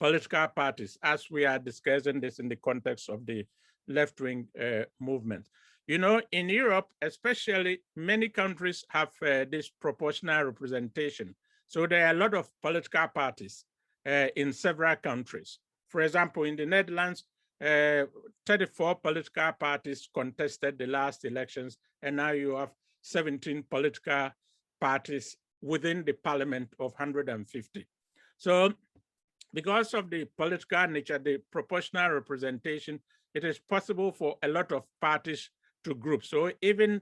[SPEAKER 7] political parties, as we are discussing this in the context of the left-wing movement. You know, in Europe, especially, many countries have this proportional representation. So there are a lot of political parties in several countries. For example, in the Netherlands, 34 political parties contested the last elections, and now you have 17 political parties within the parliament of 150. So because of the political nature, the proportional representation, it is possible for a lot of parties to group. So even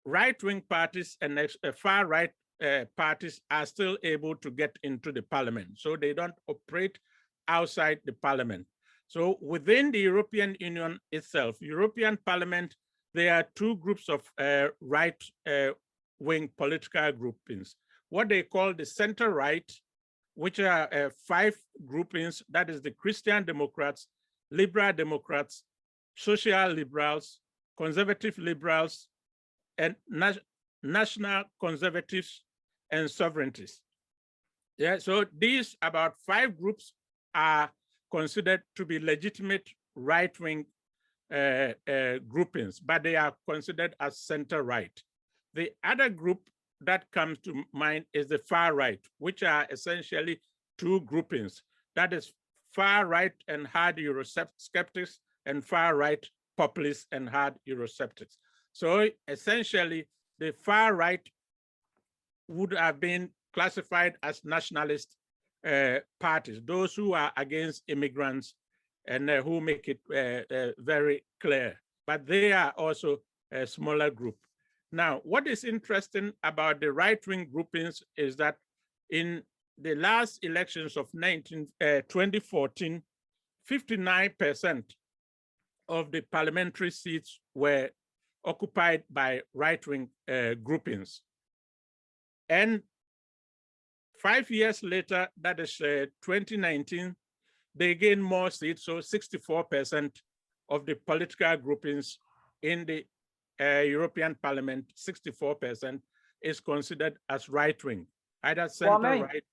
[SPEAKER 7] right-wing parties and far-right parties are still able to get into the parliament. So they don't operate outside the parliament. So within the European Union itself, European Parliament, there are 2 groups of right-wing political groupings. What they call the center-right, which are 5 groupings, that is the Christian Democrats, Liberal Democrats, Social Liberals, Conservative Liberals, and National Conservatives and Sovereigntists. Yeah, so these about 5 groups are considered to be legitimate right-wing groupings, but they are considered as center-right. The other group that comes to mind is the far right, which are essentially 2 groupings. That is far right and hard Eurosceptics and far right populists and hard Eurosceptics. So essentially, the far right would have been classified as nationalist parties, those who are against immigrants and who make it very clear, but they are also a smaller group. Now, what is interesting about the right-wing groupings is that in the last elections of 2014, 59% of the parliamentary seats were occupied by right-wing groupings. And 5 years later, that is 2019, they gained more seats, so 64% of the political groupings in the European Parliament, 64% is considered as right-wing, either center-right.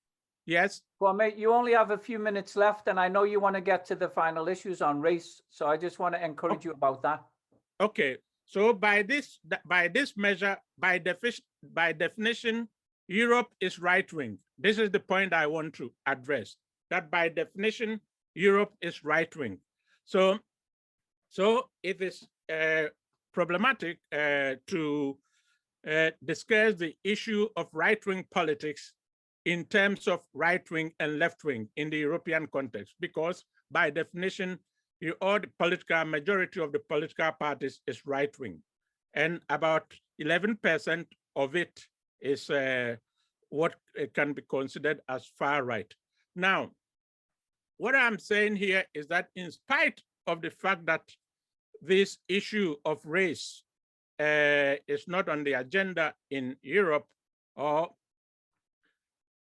[SPEAKER 7] Yes?
[SPEAKER 1] Kwame, you only have a few minutes left, and I know you want to get to the final issues on race, so I just want to encourage you about that.
[SPEAKER 7] Okay, so by this measure, by definition, Europe is right-wing. This is the point I want to address, that by definition, Europe is right-wing. So it is problematic to discuss the issue of right-wing politics in terms of right-wing and left-wing in the European context, because by definition, the majority of the political parties is right-wing, and about 11% of it is what can be considered as far right. Now, what I'm saying here is that in spite of the fact that this issue of race is not on the agenda in Europe, or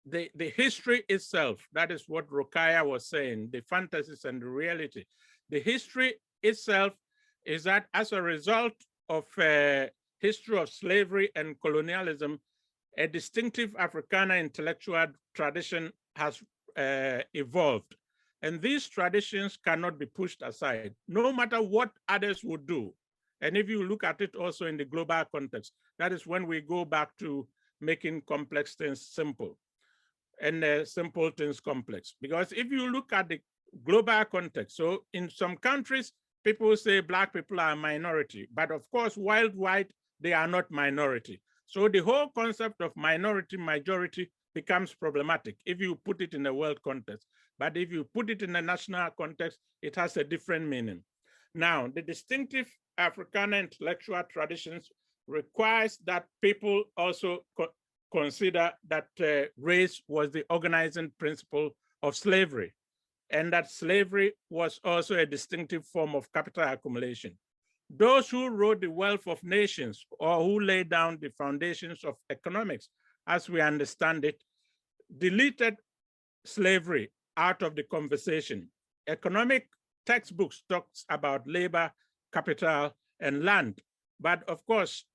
[SPEAKER 7] the history itself, that is what Rokhaya was saying, the fantasies and the reality. The history itself is that as a result of history of slavery and colonialism, a distinctive Afrikaner intellectual tradition has evolved. And these traditions cannot be pushed aside, no matter what others would do. And if you look at it also in the global context, that is when we go back to making complex things simple and simple things complex. Because if you look at the global context, so in some countries, people say Black people are a minority, but of course, worldwide, they are not minority. So the whole concept of minority majority becomes problematic if you put it in a world context. But if you put it in a national context, it has a different meaning. Now, the distinctive Afrikaner intellectual traditions requires that people also consider that race was the organizing principle of slavery. and that slavery was also a distinctive form of capital accumulation. Those who wrote The Wealth of Nations or who laid down the foundations of economics, as we understand it, deleted slavery out of the conversation. Economic textbooks talks about labor, capital, and land. But of course,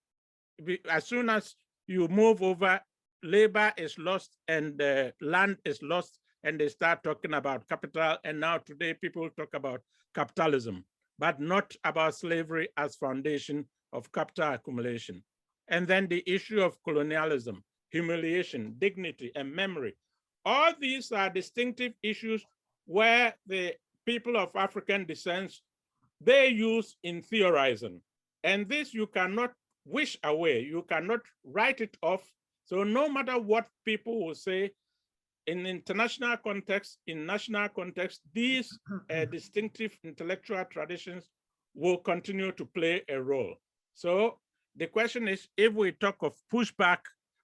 [SPEAKER 7] as soon as you move over, labor is lost and land is lost, and they start talking about capital. And now today people talk about capitalism, but not about slavery as foundation of capital accumulation. And then the issue of colonialism, humiliation, dignity, and memory. All these are distinctive issues where the people of African descent, they use in theorizing. And this you cannot wish away, you cannot write it off. So no matter what people will say, in international context, in national context, these distinctive intellectual traditions will continue to play a role. So the question is, if we talk of pushback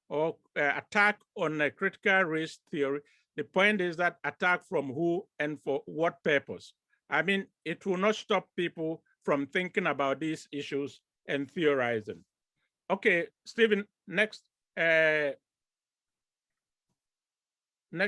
[SPEAKER 7] or attack on a critical race theory, the point is that attack from who and for what purpose? I mean, it will not stop people from thinking about these issues and theorizing. Okay, Stephen, next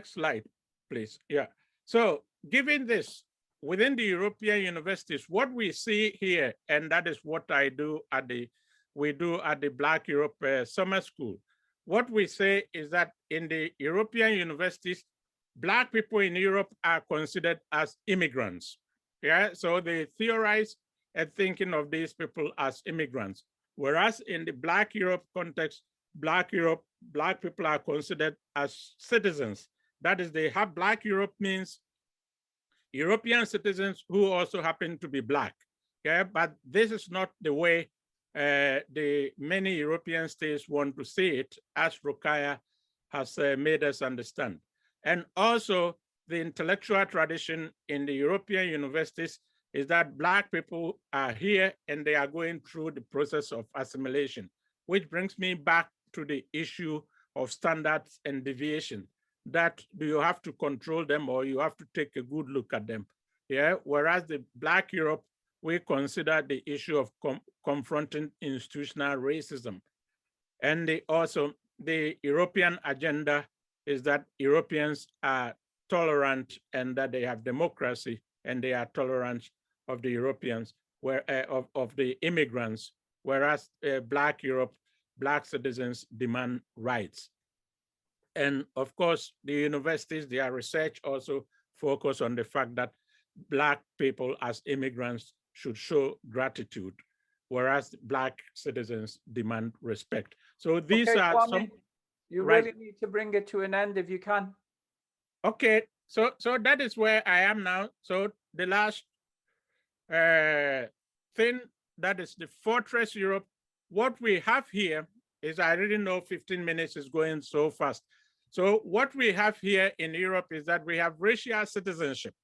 [SPEAKER 7] slide, please. Yeah. So given this, within the European universities, what we see here, and that is what we do at the Black Europe Summer School. What we say is that in the European universities, Black people in Europe are considered as immigrants. Yeah, so they theorize and thinking of these people as immigrants. Whereas in the Black Europe context, Black people are considered as citizens. That is, they have Black Europe means European citizens who also happen to be Black. Yeah, but this is not the way the many European states want to see it, as Rokhaya has made us understand. And also the intellectual tradition in the European universities is that Black people are here and they are going through the process of assimilation, which brings me back to the issue of standards and deviation. That do you have to control them or you have to take a good look at them? Yeah, whereas the Black Europe, we consider the issue of confronting institutional racism. And also the European agenda is that Europeans are tolerant and that they have democracy and they are tolerant of the Europeans, of the immigrants, whereas Black Europe, Black citizens demand rights. And of course, the universities, their research also focus on the fact that Black people as immigrants should show gratitude, whereas Black citizens demand respect. So these are Kwame, some.
[SPEAKER 1] You really need to bring it to an end if you can.
[SPEAKER 7] Okay, so that is where I am now. So the last thing, that is the Fortress Europe. What we have here is, I already know 15 minutes is going so fast. So what we have here in Europe is that we have racial citizenship,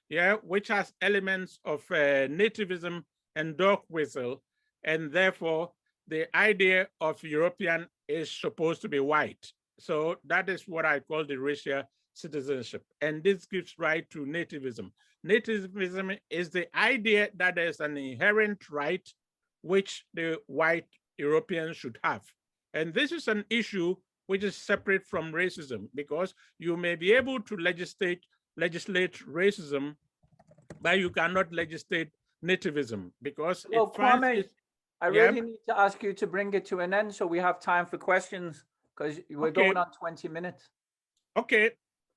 [SPEAKER 7] yeah, which has elements of nativism and dog whistle, and therefore the idea of European is supposed to be white. So that is what I call the racial citizenship, and this gives rise to nativism. Nativism is the idea that there's an inherent right which the white Europeans should have. And this is an issue which is separate from racism, because you may be able to legislate racism, but you cannot legislate nativism, because
[SPEAKER 1] well, Kwame, I really need to ask you to bring it to an end so we have time for questions, because we're going on 20 minutes.
[SPEAKER 7] Okay,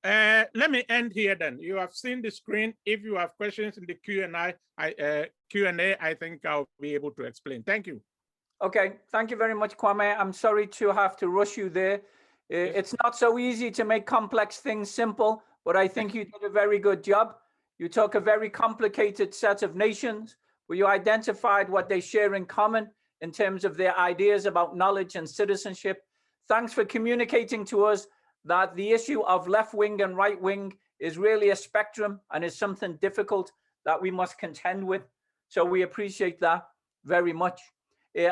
[SPEAKER 7] let me end here then. You have seen the screen. If you have questions in the Q&A, I think I'll be able to explain. Thank you.
[SPEAKER 1] Okay, thank you very much, Kwame. I'm sorry to have to rush you there. It's not so easy to make complex things simple, but I think you did a very good job. You took a very complicated set of nations where you identified what they share in common in terms of their ideas about knowledge and citizenship. Thanks for communicating to us that the issue of left wing and right wing is really a spectrum and is something difficult that we must contend with. So we appreciate that very much.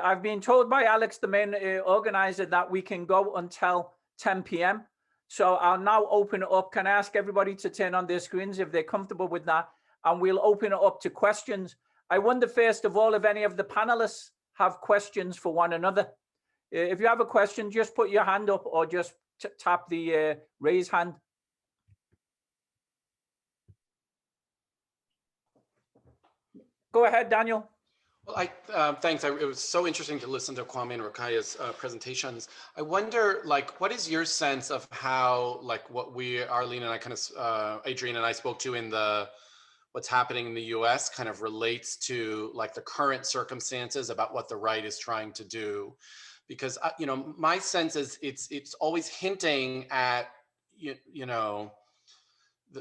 [SPEAKER 1] I've been told by Alex, the main organizer, that we can go until 10 p.m. So I'll now open it up. Can I ask everybody to turn on their screens if they're comfortable with that? And we'll open it up to questions. I wonder, first of all, if any of the panelists have questions for one another. If you have a question, just put your hand up or just tap the raise hand. Go ahead, Daniel.
[SPEAKER 2] Well, thanks. It was so interesting to listen to Kwame and Rokhaya's presentations. I wonder, like, what is your sense of how, like, what Arlene and I kind of, Adrienne and I spoke to in what's happening in the US kind of relates to, like, the current circumstances about what the right is trying to do? Because, you know, my sense is it's always hinting at, you know,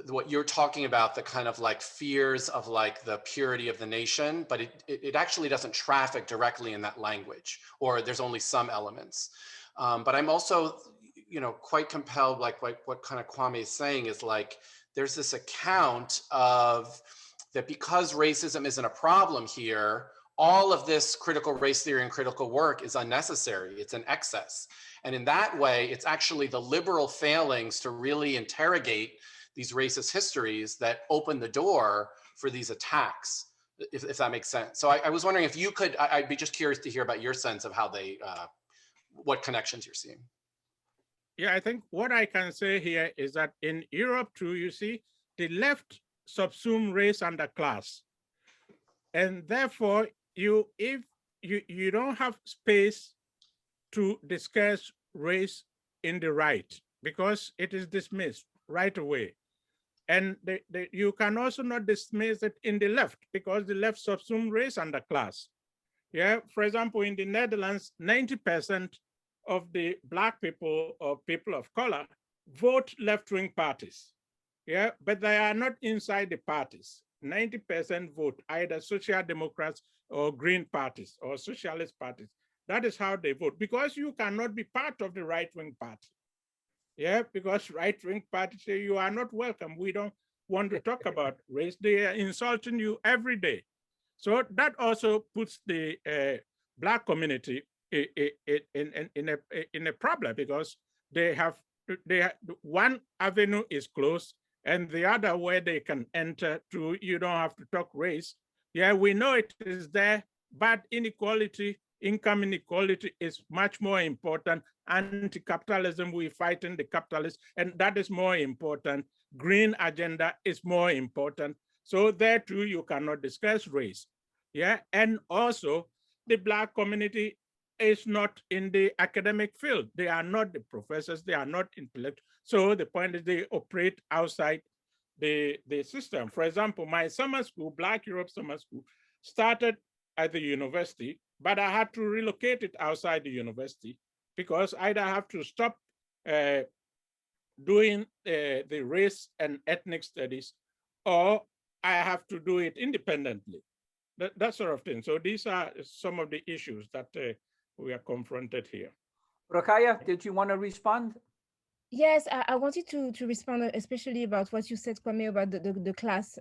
[SPEAKER 2] what you're talking about, the kind of like fears of like the purity of the nation, but it actually doesn't traffic directly in that language, or there's only some elements. But I'm also, you know, quite compelled, like what kind of Kwame is saying is like, there's this account of that because racism isn't a problem here, all of this critical race theory and critical work is unnecessary. It's an excess. And in that way, it's actually the liberal failings to really interrogate these racist histories that open the door for these attacks, if that makes sense. So I was wondering if you could, I'd be just curious to hear about your sense of how they, what connections you're seeing.
[SPEAKER 7] Yeah, I think what I can say here is that in Europe too, you see, the left subsume race under class. And therefore, if you don't have space to discuss race in the right, because it is dismissed right away. And you can also not dismiss it in the left, because the left subsume race under class. Yeah, for example, in the Netherlands, 90% of the Black people or people of color vote left-wing parties. Yeah, but they are not inside the parties. 90% vote either Social Democrats or Green parties or Socialist parties. That is how they vote, because you cannot be part of the right-wing party. Yeah, because right-wing parties say you are not welcome. We don't want to talk about race. They are insulting you every day. So that also puts the Black community in a problem, because they have one avenue is closed and the other where they can enter to, you don't have to talk race. Yeah, we know it is there, but inequality, income inequality is much more important. Anti-capitalism, we fighting the capitalists, and that is more important. Green agenda is more important. So there too, you cannot discuss race. Yeah, and also the Black community is not in the academic field. They are not the professors, they are not intellectuals. So the point is they operate outside the system. For example, my summer school, Black Europe Summer School, started at the university, but I had to relocate it outside the university, because either I have to stop doing the race and ethnic studies, or I have to do it independently, that sort of thing. So these are some of the issues that we are confronted here.
[SPEAKER 1] Rokhaya, did you want to respond?
[SPEAKER 6] Yes, I wanted to respond, especially about what you said, Kwame, about the class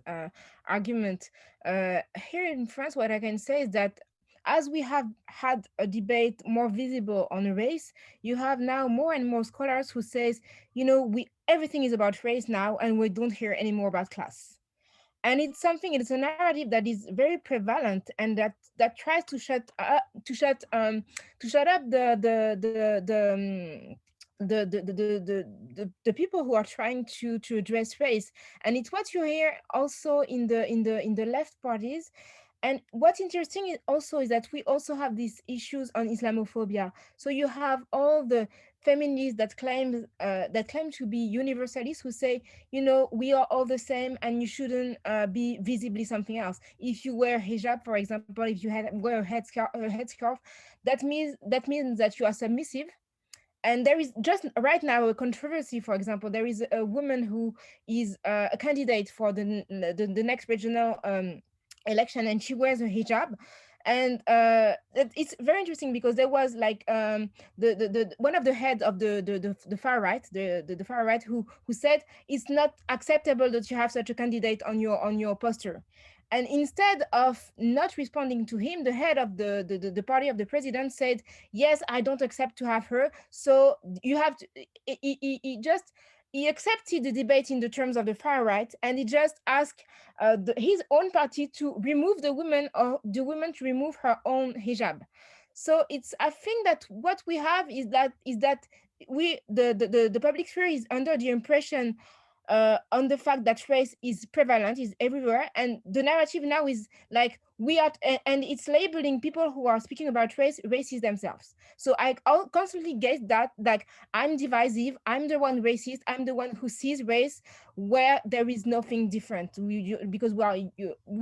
[SPEAKER 6] argument. Here in France, what I can say is that as we have had a debate more visible on race, you have now more and more scholars who says, you know, everything is about race now, and we don't hear any more about class. And it's a narrative that is very prevalent, and that tries to shut up the people who are trying to address race. And it's what you hear also in the left parties. And what's interesting also is that we also have these issues on Islamophobia. So you have all the feminists that claim to be universalists, who say, you know, we are all the same and you shouldn't be visibly something else. If you wear hijab, for example, if you wear a headscarf, that means that you are submissive. And there is just right now a controversy. For example, there is a woman who is a candidate for the next regional election, and she wears a hijab. And it's very interesting, because there was like the one of the heads of the far right, the far right, who said it's not acceptable that you have such a candidate on your poster. And instead of not responding to him, the head of the party of the president said, yes, I don't accept to have her. So you have to, he accepted the debate in the terms of the far right, and he just asked his own party to remove the woman, or the woman to remove her own hijab. So it's, I think that what we have is that the public sphere is under the impression on the fact that race is prevalent, is everywhere, and the narrative now is like we are, and it's labeling people who are speaking about race racist themselves. So I'll constantly get that, like, I'm divisive, I'm the one racist, I'm the one who sees race where there is nothing different. Because we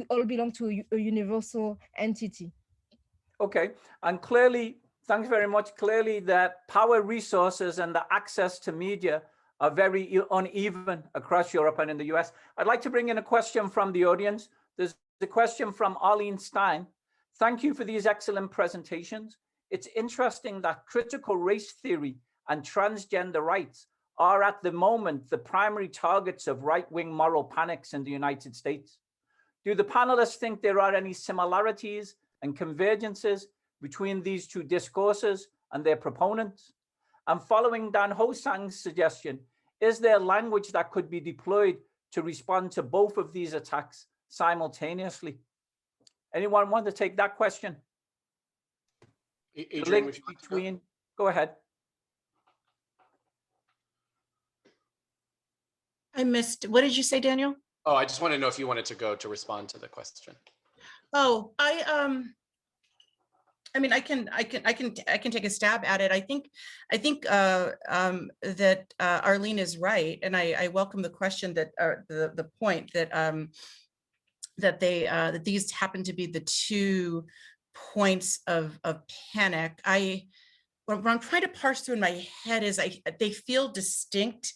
[SPEAKER 6] all belong to a universal entity.
[SPEAKER 1] Okay, and clearly, thanks very much. Clearly, that power, resources, and the access to media are very uneven across Europe and in the US. I'd like to bring in a question from the audience. There's a question from Arlene Stein. Thank you for these excellent presentations. It's interesting that critical race theory and transgender rights are at the moment the primary targets of right-wing moral panics in the United States. Do the panelists think there are any similarities and convergences between these two discourses and their proponents? And following Dan HoSang's suggestion, is there language that could be deployed to respond to both of these attacks simultaneously? Anyone want to take that question?
[SPEAKER 2] Adrian,
[SPEAKER 1] link between, go ahead.
[SPEAKER 3] I missed, what did you say, Daniel?
[SPEAKER 2] Oh, I just want to know if you wanted to go to respond to the question.
[SPEAKER 3] Oh, I mean, I can take a stab at it. I think that Arlene is right, and I welcome the question that the point that that these happen to be the 2 points of panic. What I'm trying to parse through in my head is they feel distinct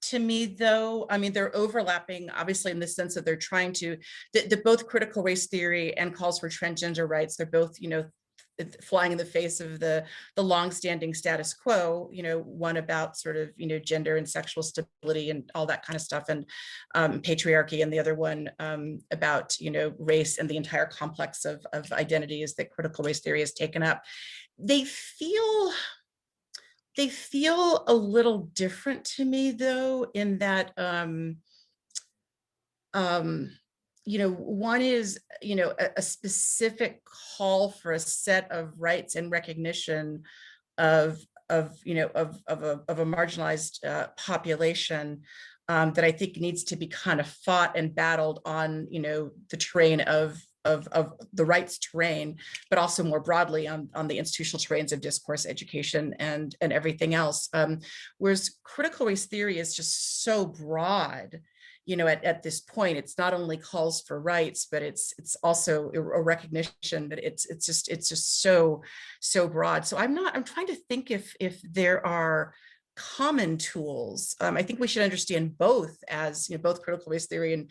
[SPEAKER 3] to me, though. I mean, they're overlapping, obviously, in the sense that they're trying to, that both critical race theory and calls for transgender rights, they're both, flying in the face of the longstanding status quo, one about sort of, gender and sexual stability and all that kind of stuff, and patriarchy, and the other one about, race and the entire complex of identities that critical race theory has taken up. They feel a little different to me, though, in that, one is, a specific call for a set of rights and recognition of a marginalized population that I think needs to be kind of fought and battled on, the terrain of the rights terrain, but also more broadly on the institutional terrains of discourse, education, and everything else. Whereas critical race theory is just so broad. At this point, it's not only calls for rights, but it's also a recognition that it's just so broad. So I'm trying to think if there are common tools. I think we should understand both as, both critical race theory and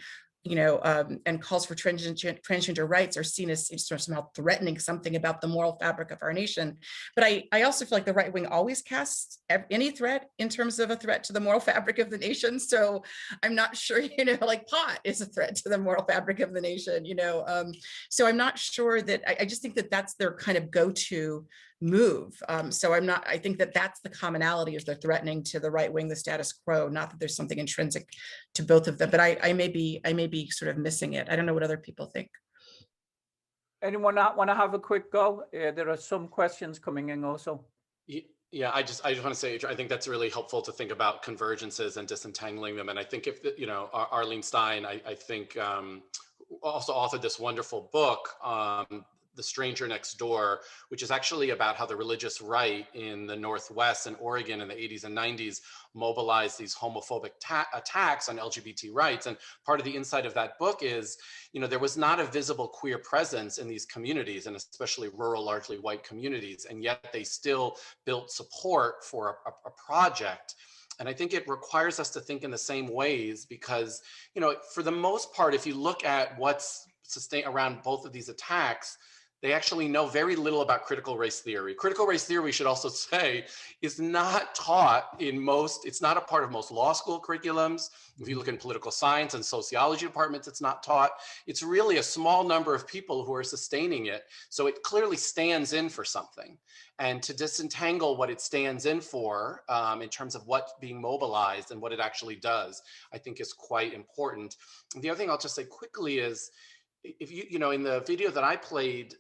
[SPEAKER 3] and calls for transgender rights are seen as somehow threatening something about the moral fabric of our nation. But I also feel like the right wing always casts any threat in terms of a threat to the moral fabric of the nation. So I'm not sure, like pot is a threat to the moral fabric of the nation, so I'm not sure that, I just think that that's their kind of go-to move. So I think that that's the commonality, is they're threatening to the right wing, the status quo, not that there's something intrinsic to both of them, but I may be sort of missing it. I don't know what other people think.
[SPEAKER 1] Anyone not want to have a quick go? There are some questions coming in also.
[SPEAKER 2] Yeah, I just want to say, I think that's really helpful to think about convergences and disentangling them. And I think if, Arlene Stein, I think also authored this wonderful book, The Stranger Next Door, which is actually about how the religious right in the Northwest and Oregon in the 80s and 90s mobilized these homophobic attacks on LGBT rights. And part of the insight of that book is, there was not a visible queer presence in these communities, and especially rural, largely white communities, and yet they still built support for a project. And I think it requires us to think in the same ways, because, for the most part, if you look at what's sustained around both of these attacks, they actually know very little about critical race theory. Critical race theory, we should also say, is not taught in most, it's not a part of most law school curriculums. If you look in political science and sociology departments, it's not taught. It's really a small number of people who are sustaining it. So it clearly stands in for something. And to disentangle what it stands in for in terms of what's being mobilized and what it actually does, I think is quite important. And the other thing I'll just say quickly is, if you know, in the video that I played,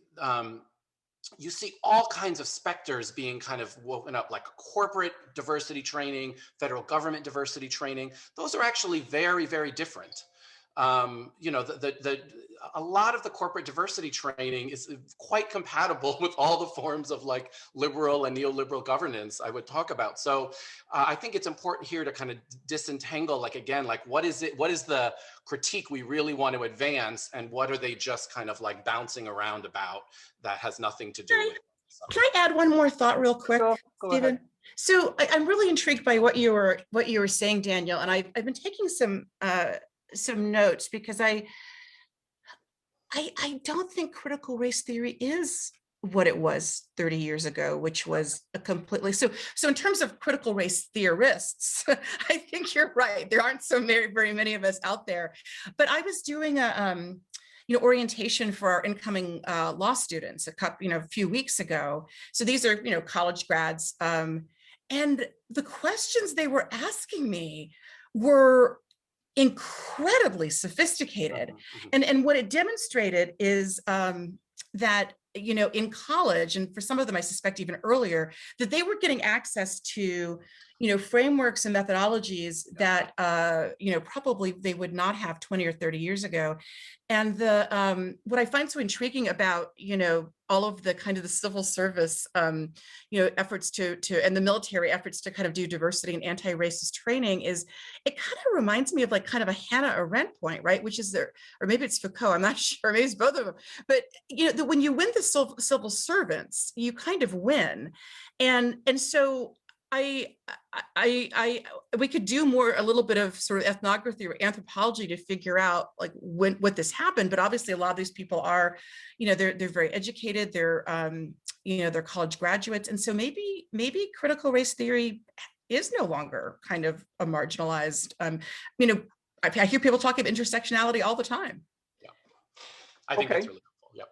[SPEAKER 2] you see all kinds of specters being kind of woven up, like corporate diversity training, federal government diversity training. Those are actually very, very different. You know, a lot of the corporate diversity training is quite compatible with all the forms of like liberal and neoliberal governance I would talk about. So I think it's important here to kind of disentangle, like, again, like what is the critique we really want to advance, and what are they just kind of like bouncing around about that has nothing to do with it. So.
[SPEAKER 3] Can I add one more thought real quick,
[SPEAKER 1] Sure, go
[SPEAKER 3] Stephen?
[SPEAKER 1] ahead.
[SPEAKER 3] So I'm really intrigued by what you were saying, Daniel, and I've been taking some notes, because I don't think critical race theory is what it was 30 years ago, which was a completely, so in terms of critical race theorists, I think you're right. There aren't so very many of us out there. But I was doing a orientation for our incoming law students a few weeks ago. So these are college grads, and the questions they were asking me were incredibly sophisticated. And what it demonstrated is that, in college, and for some of them, I suspect even earlier, that they were getting access to, frameworks and methodologies that, probably they would not have 20 or 30 years ago. And what I find so intriguing about, all of the kind of the civil service, efforts to and the military efforts to kind of do diversity and anti-racist training is, it kind of reminds me of like kind of a Hannah Arendt point, right? Which is there, or maybe it's Foucault, I'm not sure, maybe it's both of them. But when you win the civil servants, you kind of win, and so we could do a little bit of sort of ethnography or anthropology to figure out like what this happened. But obviously a lot of these people are, they're very educated, they're they're college graduates. And so maybe critical race theory is no longer kind of a marginalized, I hear people talk of intersectionality all the time.
[SPEAKER 2] Yeah, I think that's really helpful. Yep.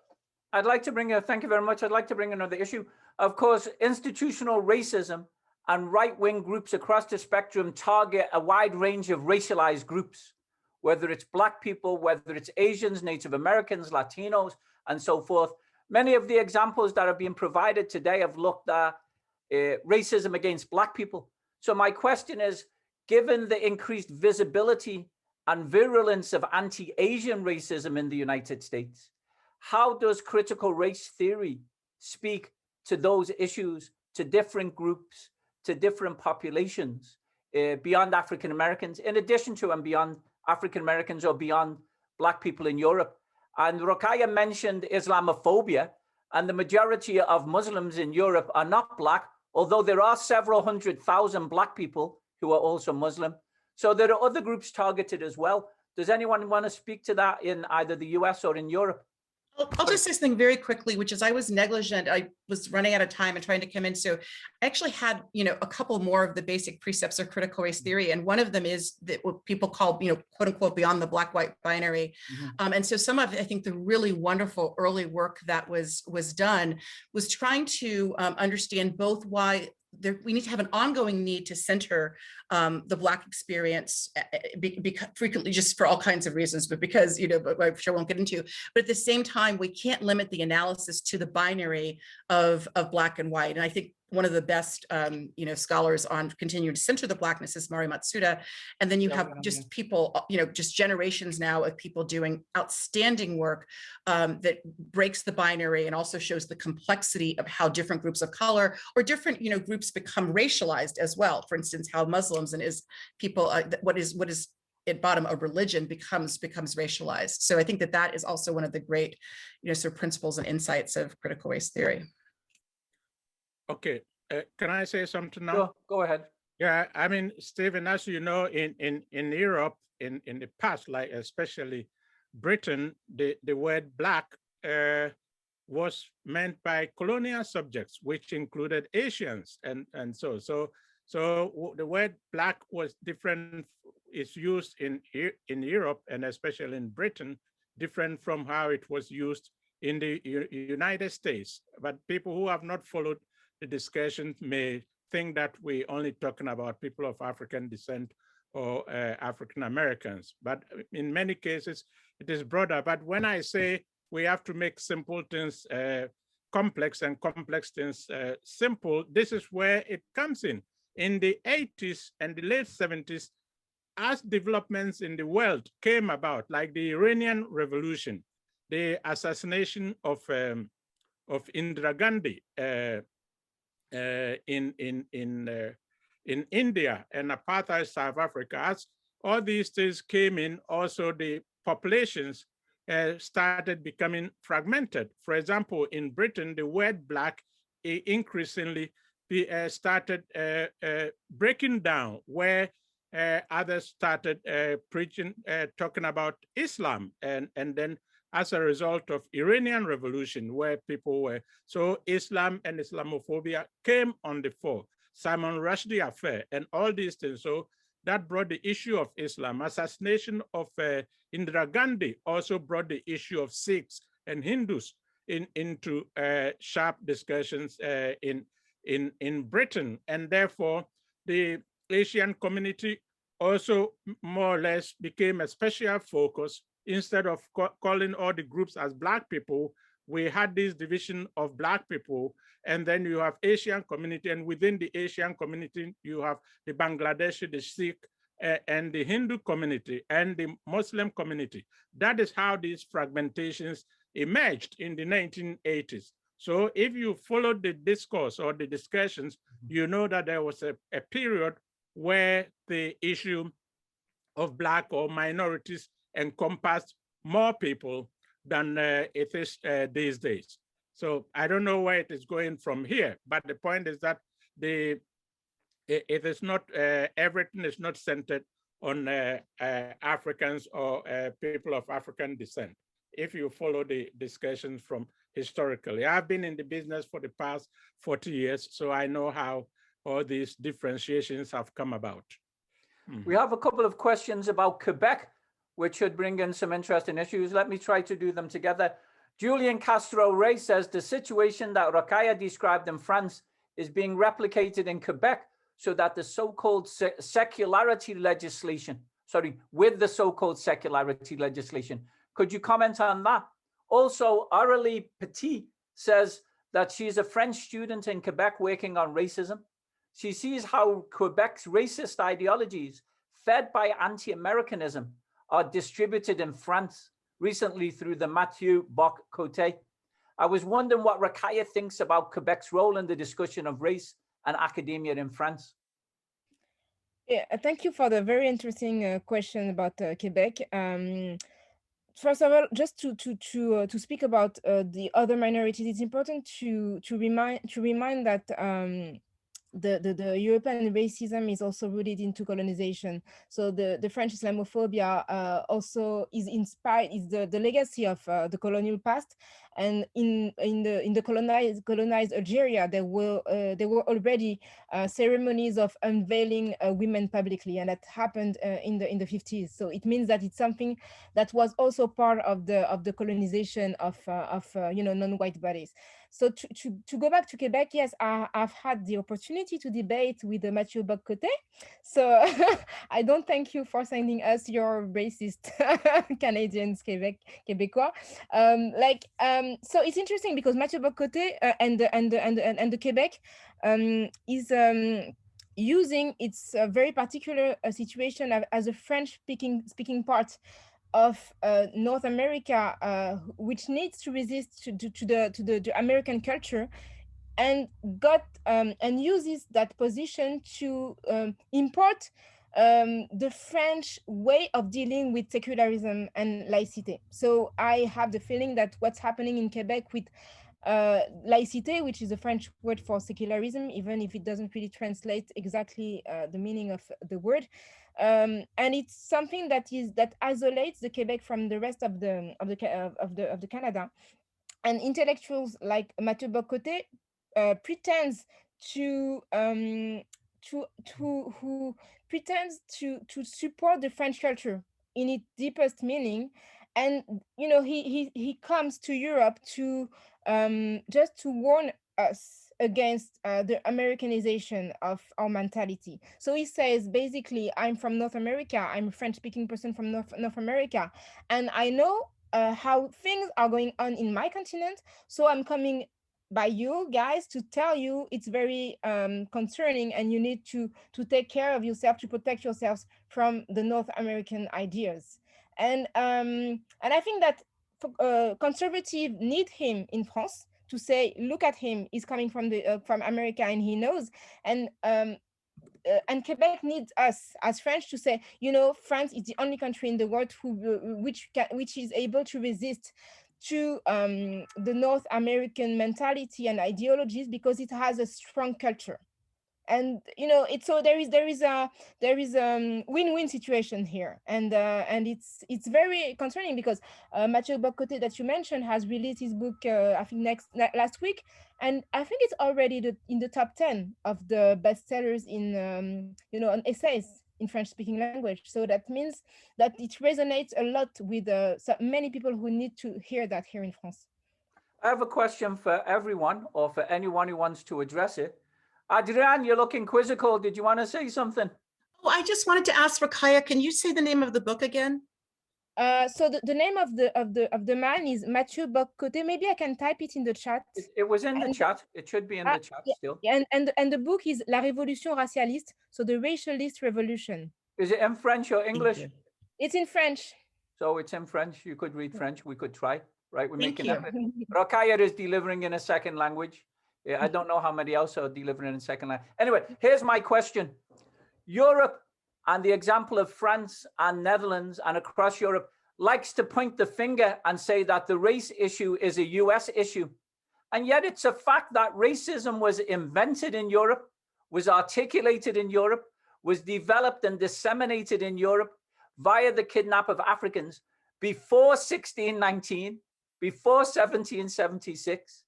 [SPEAKER 1] I'd like to bring thank you very much. I'd like to bring another issue. Of course, institutional racism and right-wing groups across the spectrum target a wide range of racialized groups, whether it's Black people, whether it's Asians, Native Americans, Latinos, and so forth. Many of the examples that are being provided today have looked at racism against Black people. So my question is, given the increased visibility and virulence of anti-Asian racism in the United States, how does critical race theory speak to those issues, to different groups, to different populations beyond African Americans, in addition to and beyond African Americans or beyond Black people in Europe? And Rokhaya mentioned Islamophobia, and the majority of Muslims in Europe are not Black, although there are several 100,000 Black people who are also Muslim. So there are other groups targeted as well. Does anyone want to speak to that in either the US or in Europe?
[SPEAKER 3] I'll just say something very quickly, which is I was negligent. I was running out of time and trying to come in. So I actually had, a couple more of the basic precepts of critical race theory. And one of them is that what people call, quote unquote, beyond the Black-white binary. And so some of, I think, the really wonderful early work that was done was trying to understand both why we need to have an ongoing need to center the Black experience, frequently just for all kinds of reasons, but because, but I'm sure I won't get into, but at the same time, we can't limit the analysis to the binary of Black and white. And I think one of the best, scholars on continuing to center the Blackness is Mari Matsuda. And then you have just people, just generations now of people doing outstanding work that breaks the binary and also shows the complexity of how different groups of color or different, groups become racialized as well. For instance, how Muslims and people, what is at bottom of religion becomes racialized. So I think that is also one of the great, sort of principles and insights of critical race theory.
[SPEAKER 7] Okay, can I say something now?
[SPEAKER 1] Sure, go ahead.
[SPEAKER 7] Yeah, I mean, Stephen, as you know, in Europe, in the past, like especially Britain, the word Black was meant by colonial subjects, which included Asians, and so the word black was different, is used in Europe and especially in Britain, different from how it was used in the United States. But people who have not followed the discussion may think that we're only talking about people of African descent or African Americans. But in many cases, it is broader. But when I say we have to make simple things complex and complex things simple, this is where it comes in. In the 80s and the late 70s, as developments in the world came about, like the Iranian Revolution, the assassination of Indira Gandhi in India and apartheid South Africa, as all these things came in, also the populations started becoming fragmented. For example, in Britain, the word black increasingly started breaking down, where others started preaching, talking about Islam, and then as a result of Iranian Revolution, where people were, so Islam and Islamophobia came on the fore, Salman Rushdie affair, and all these things. So that brought the issue of Islam. Assassination of Indira Gandhi also brought the issue of Sikhs and Hindus into sharp discussions in Britain. And therefore, the Asian community also more or less became a special focus. Instead of calling all the groups as Black people, we had this division of Black people, and then you have Asian community, and within the Asian community, you have the Bangladeshi, the Sikh, and the Hindu community, and the Muslim community. That is how these fragmentations emerged in the 1980s. So if you followed the discourse or the discussions, you know that there was a period where the issue of Black or minorities encompassed more people than it is these days. So I don't know where it is going from here, but the point is that it is not, everything is not centered on Africans or people of African descent. If you follow the discussions from historically, I've been in the business for the past 40 years, so I know how all these differentiations have come about.
[SPEAKER 1] We have a couple of questions about Quebec, which should bring in some interesting issues. Let me try to do them together. Julian Castro Ray says the situation that Rokhaya described in France is being replicated in Quebec, so that the so-called secularity legislation, with the so-called secularity legislation. Could you comment on that? Also, Aurélie Petit says that she's a French student in Quebec working on racism. She sees how Quebec's racist ideologies, fed by anti-Americanism, are distributed in France, recently through the Mathieu Bock-Côté. I was wondering what Rokhaya thinks about Quebec's role in the discussion of race and academia in France.
[SPEAKER 6] Yeah, thank you for the very interesting question about Quebec. First of all, just to speak about the other minorities, it's important to remind that the European racism is also rooted into colonization. So the French Islamophobia also is inspired, is the legacy of the colonial past. And in the colonized Algeria, there were already ceremonies of unveiling women publicly, and that happened in the 50s. So it means that it's something that was also part of the colonization of non-white bodies. So to go back to Quebec, yes, I've had the opportunity to debate with Mathieu Bock-Côté. So I don't thank you for sending us your racist Canadians, Québécois. So it's interesting because Mathieu Bock-Côté and the Quebec is using its very particular situation as a French speaking part of North America, which needs to resist to the American culture, and uses that position to import the French way of dealing with secularism and laïcité. So I have the feeling that what's happening in Quebec with laïcité, which is a French word for secularism, even if it doesn't really translate exactly the meaning of the word, and it's something that isolates the Quebec from the rest of the Canada. and intellectuals like Mathieu Bocoté pretends who pretends to support the French culture in its deepest meaning, and he comes to Europe to just to warn us against the Americanization of our mentality. So he says basically, I'm from North America, I'm a French-speaking person from North America, and I know how things are going on in my continent. So I'm coming by you guys to tell you it's very concerning, and you need to take care of yourself, to protect yourselves from the North American ideas. And I think that conservatives need him in France to say, look at him, he's coming from America and he knows. And Quebec needs us as French to say, France is the only country in the world which is able to resist to the North American mentality and ideologies, because it has a strong culture. And it's so there is a win-win situation here, and it's very concerning, because Mathieu Bocoté that you mentioned has released his book I think last week, and I think it's already in the top 10 of the bestsellers in on essays in French-speaking language. So that means that it resonates a lot with so many people who need to hear that here in France.
[SPEAKER 1] I have a question for everyone, or for anyone who wants to address it. Adrienne, you're looking quizzical. Did you want to say something?
[SPEAKER 3] Oh, I just wanted to ask Rokhaya, can you say the name of the book again?
[SPEAKER 6] So the name of the man is Mathieu Bocoté. Maybe I can type it in the chat.
[SPEAKER 1] It was in the chat. It should be in the chat still.
[SPEAKER 6] And the book is La Révolution racialiste, so the racialist revolution.
[SPEAKER 1] Is it in French or English?
[SPEAKER 6] It's in French.
[SPEAKER 1] So it's in French. You could read French. We could try. Right, we're making that. Rokhaya is delivering in a second language. Yeah, I don't know how many else are delivering in second language. Anyway, here's my question. Europe, and the example of France and Netherlands and across Europe, likes to point the finger and say that the race issue is a US issue. And yet it's a fact that racism was invented in Europe, was articulated in Europe, was developed and disseminated in Europe via the kidnap of Africans before 1619, before 1776.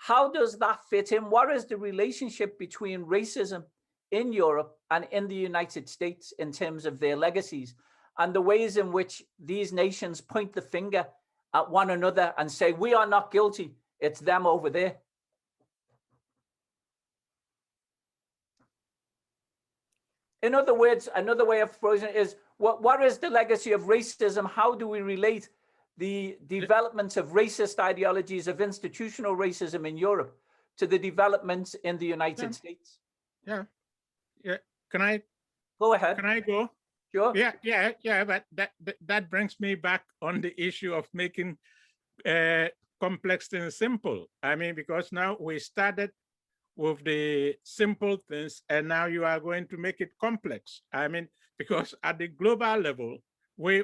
[SPEAKER 1] How does that fit in? What is the relationship between racism in Europe and in the United States in terms of their legacies, and the ways in which these nations point the finger at one another and say, we are not guilty, it's them over there? In other words, another way of phrasing it is, what is the legacy of racism? How do we relate the developments of racist ideologies, of institutional racism in Europe, to the developments in the United States?
[SPEAKER 7] Yeah. Can I
[SPEAKER 1] go ahead?
[SPEAKER 7] Can I go?
[SPEAKER 1] Sure.
[SPEAKER 7] Yeah. But that brings me back on the issue of making complex things simple. I mean, because now we started with the simple things, and now you are going to make it complex. I mean, because at the global level, we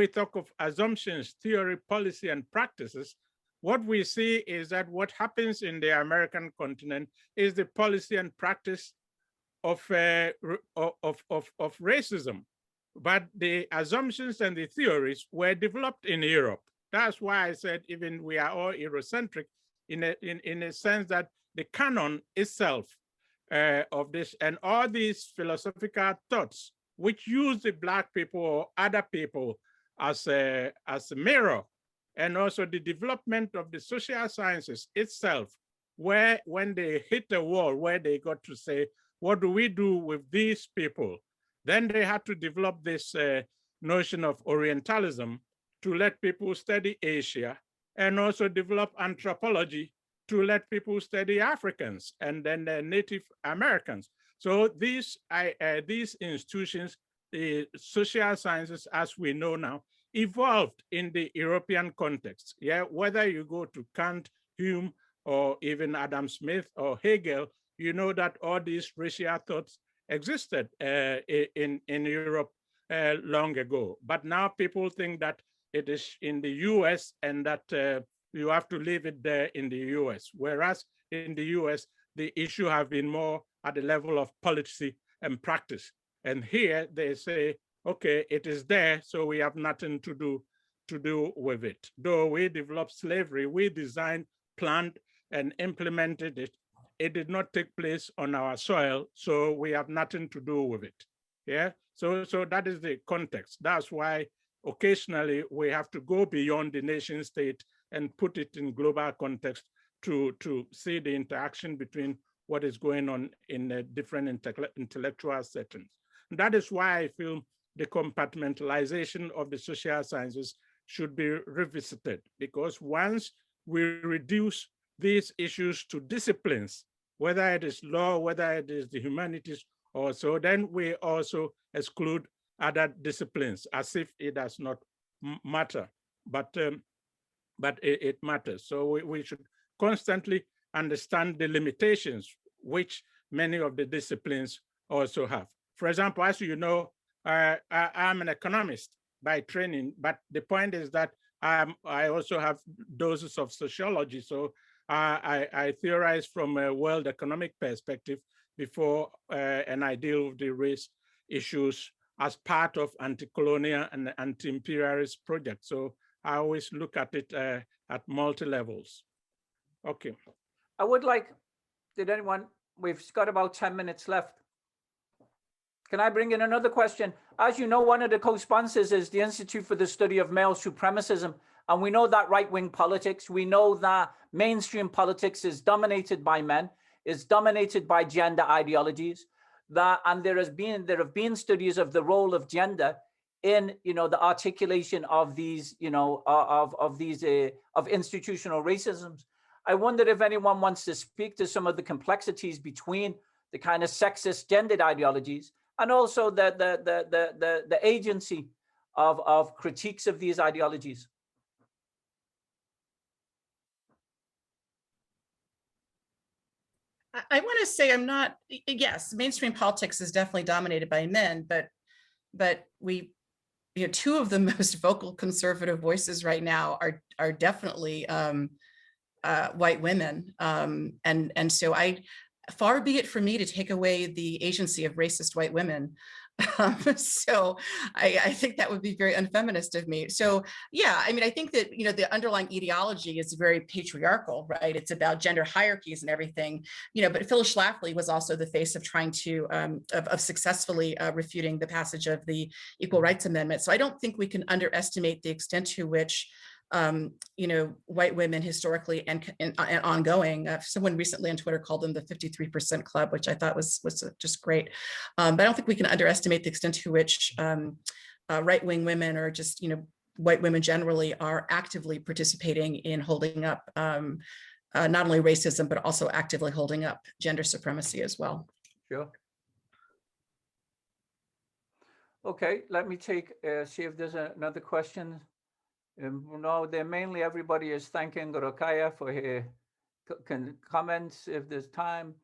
[SPEAKER 7] talk of assumptions, theory, policy, and practices. What we see is that what happens in the American continent is the policy and practice of racism. But the assumptions and the theories were developed in Europe. That's why I said even we are all Eurocentric in a sense that the canon itself of this and all these philosophical thoughts which use the Black people or other people as a mirror, and also the development of the social sciences itself, where when they hit the wall, where they got to say, what do we do with these people? Then they had to develop this notion of Orientalism to let people study Asia, and also develop anthropology to let people study Africans and then Native Americans. So these institutions, the social sciences as we know now, evolved in the European context. Yeah, whether you go to Kant, Hume, or even Adam Smith or Hegel, you know that all these racial thoughts existed in Europe long ago. But now people think that it is in the US and that you have to leave it there in the US. Whereas in the US, the issue have been more at the level of policy and practice. And here they say, okay, it is there, so we have nothing to do to do with it. Though we developed slavery, we designed, planned, and implemented it. It did not take place on our soil, so we have nothing to do with it. Yeah, so that is the context. That's why occasionally we have to go beyond the nation state and put it in global context to see the interaction between what is going on in different intellectual settings. And that is why I feel the compartmentalization of the social sciences should be revisited, because once we reduce these issues to disciplines, whether it is law, whether it is the humanities or so, then we also exclude other disciplines as if it does not matter, but it matters. So we should constantly understand the limitations which many of the disciplines also have. For example, as you know, I'm an economist by training, but the point is that I also have doses of sociology. So I theorize from a world economic perspective before, and I deal with the race issues as part of anti-colonial and anti-imperialist projects. So I always look at it at multi-levels. Okay.
[SPEAKER 1] I would like, we've got about 10 minutes left. Can I bring in another question? As you know, one of the co-sponsors is the Institute for the Study of Male Supremacism. And we know that right-wing politics, we know that mainstream politics is dominated by men, is dominated by gender ideologies, and there have been studies of the role of gender in, the articulation of these, of institutional racisms. I wonder if anyone wants to speak to some of the complexities between the kind of sexist gendered ideologies and also the agency of critiques of these ideologies.
[SPEAKER 3] I want to say I'm not, yes, mainstream politics is definitely dominated by men, but we, two of the most vocal conservative voices right now are definitely white women. And so far be it from me to take away the agency of racist white women. So I think that would be very unfeminist of me. So yeah, I mean, I think that, the underlying ideology is very patriarchal, right? It's about gender hierarchies and everything, but Phyllis Schlafly was also the face of trying to, of successfully refuting the passage of the Equal Rights Amendment. So I don't think we can underestimate the extent to which white women historically and ongoing. Someone recently on Twitter called them the 53% club, which I thought was just great. But I don't think we can underestimate the extent to which right-wing women or just, white women generally are actively participating in holding up not only racism, but also actively holding up gender supremacy as well.
[SPEAKER 1] Sure. Okay, let me see if there's another question. No, mainly everybody is thanking Rokhaya for her comments. If there's time,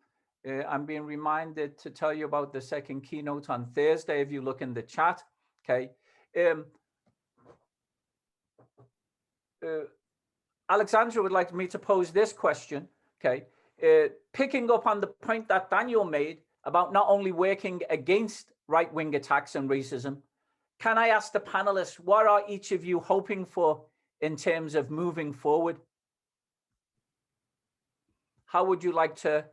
[SPEAKER 1] I'm being reminded to tell you about the second keynote on Thursday. If you look in the chat, okay. Alexandra would like me to pose this question, okay. Picking up on the point that Daniel made about not only working against right-wing attacks and racism, can I ask the panelists, what are each of you hoping for in terms of moving forward? How would you like to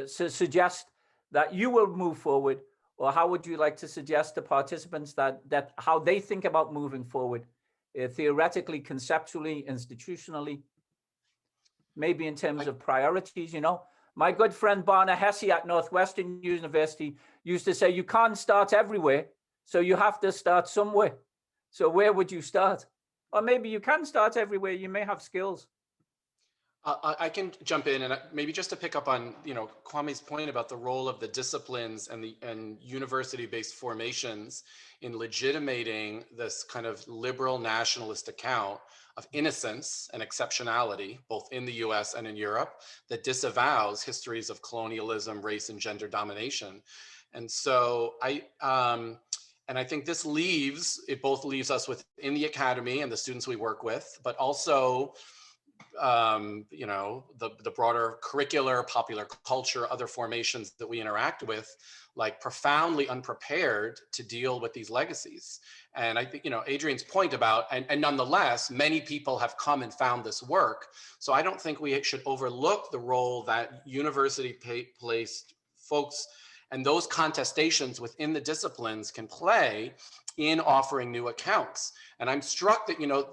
[SPEAKER 1] suggest that you will move forward, or how would you like to suggest to participants that how they think about moving forward, theoretically, conceptually, institutionally, maybe in terms of priorities? My good friend Barna Hesse at Northwestern University used to say, you can't start everywhere, so you have to start somewhere. So where would you start? Or maybe you can start everywhere. You may have skills.
[SPEAKER 2] I can jump in, and maybe just to pick up on Kwame's point about the role of the disciplines and university-based formations in legitimating this kind of liberal nationalist account of innocence and exceptionality, both in the US and in Europe, that disavows histories of colonialism, race, and gender domination. And so I think this both leaves us within the academy and the students we work with, but also you know, the broader curricular, popular culture, other formations that we interact with, like profoundly unprepared to deal with these legacies. And I think, you know, Adrian's point about, and nonetheless, many people have come and found this work. So I don't think we should overlook the role that university-placed folks and those contestations within the disciplines can play in offering new accounts. And I'm struck that, you know,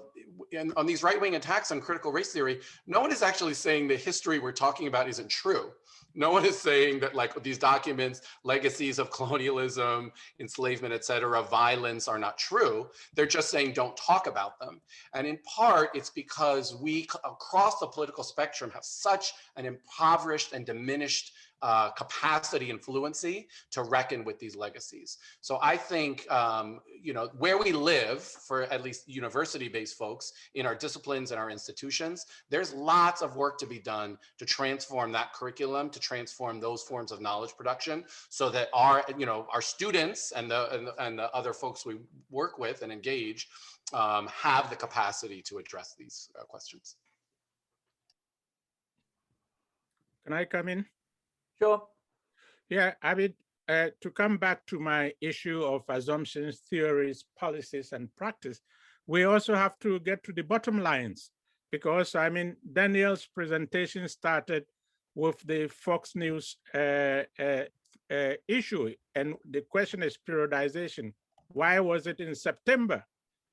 [SPEAKER 2] on these right-wing attacks on critical race theory, no one is actually saying the history we're talking about isn't true. No one is saying that, like, these documents, legacies of colonialism, enslavement, et cetera, violence are not true. They're just saying don't talk about them. And in part, it's because we across the political spectrum have such an impoverished and diminished capacity and fluency to reckon with these legacies. So I think, you know, where we live, for at least university-based folks in our disciplines and our institutions, there's lots of work to be done to transform that curriculum, to transform those forms of knowledge production, so that our, you know, our students and the other folks we work with and engage have the capacity to address these questions.
[SPEAKER 7] Can I come in?
[SPEAKER 1] Sure.
[SPEAKER 7] Yeah, I mean, to come back to my issue of assumptions, theories, policies, and practice, we also have to get to the bottom lines, because I mean, Daniel's presentation started with the Fox News issue, and the question is periodization. Why was it in September,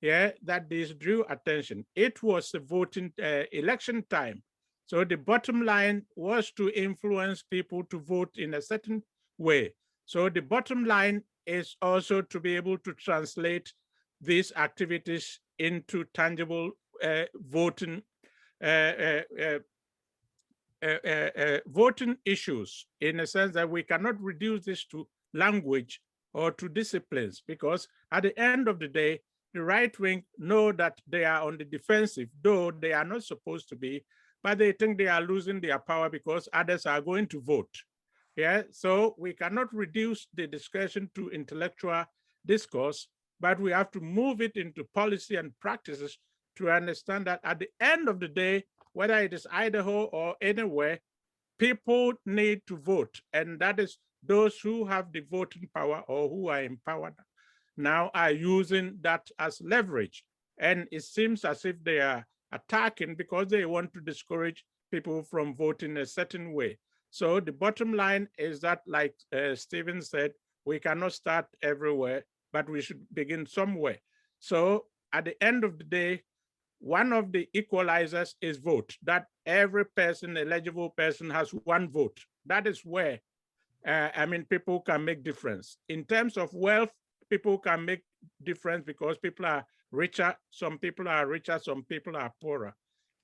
[SPEAKER 7] yeah, that this drew attention? It was the voting election time. So the bottom line was to influence people to vote in a certain way. So the bottom line is also to be able to translate these activities into tangible voting voting issues, in a sense that we cannot reduce this to language or to disciplines, because at the end of the day, the right wing know that they are on the defensive, though they are not supposed to be, but they think they are losing their power because others are going to vote. Yeah, so we cannot reduce the discussion to intellectual discourse, but we have to move it into policy and practices to understand that at the end of the day, whether it is Idaho or anywhere, people need to vote. And that is those who have the voting power or who are empowered now are using that as leverage. And it seems as if they are attacking because they want to discourage people from voting a certain way. So the bottom line is that, like Stephen said, we cannot start everywhere, but we should begin somewhere. So at the end of the day, one of the equalizers is vote, that every person, eligible person, has one vote. That is where, I mean, people can make difference. In terms of wealth, people can make difference because people are richer, some people are richer, some people are poorer.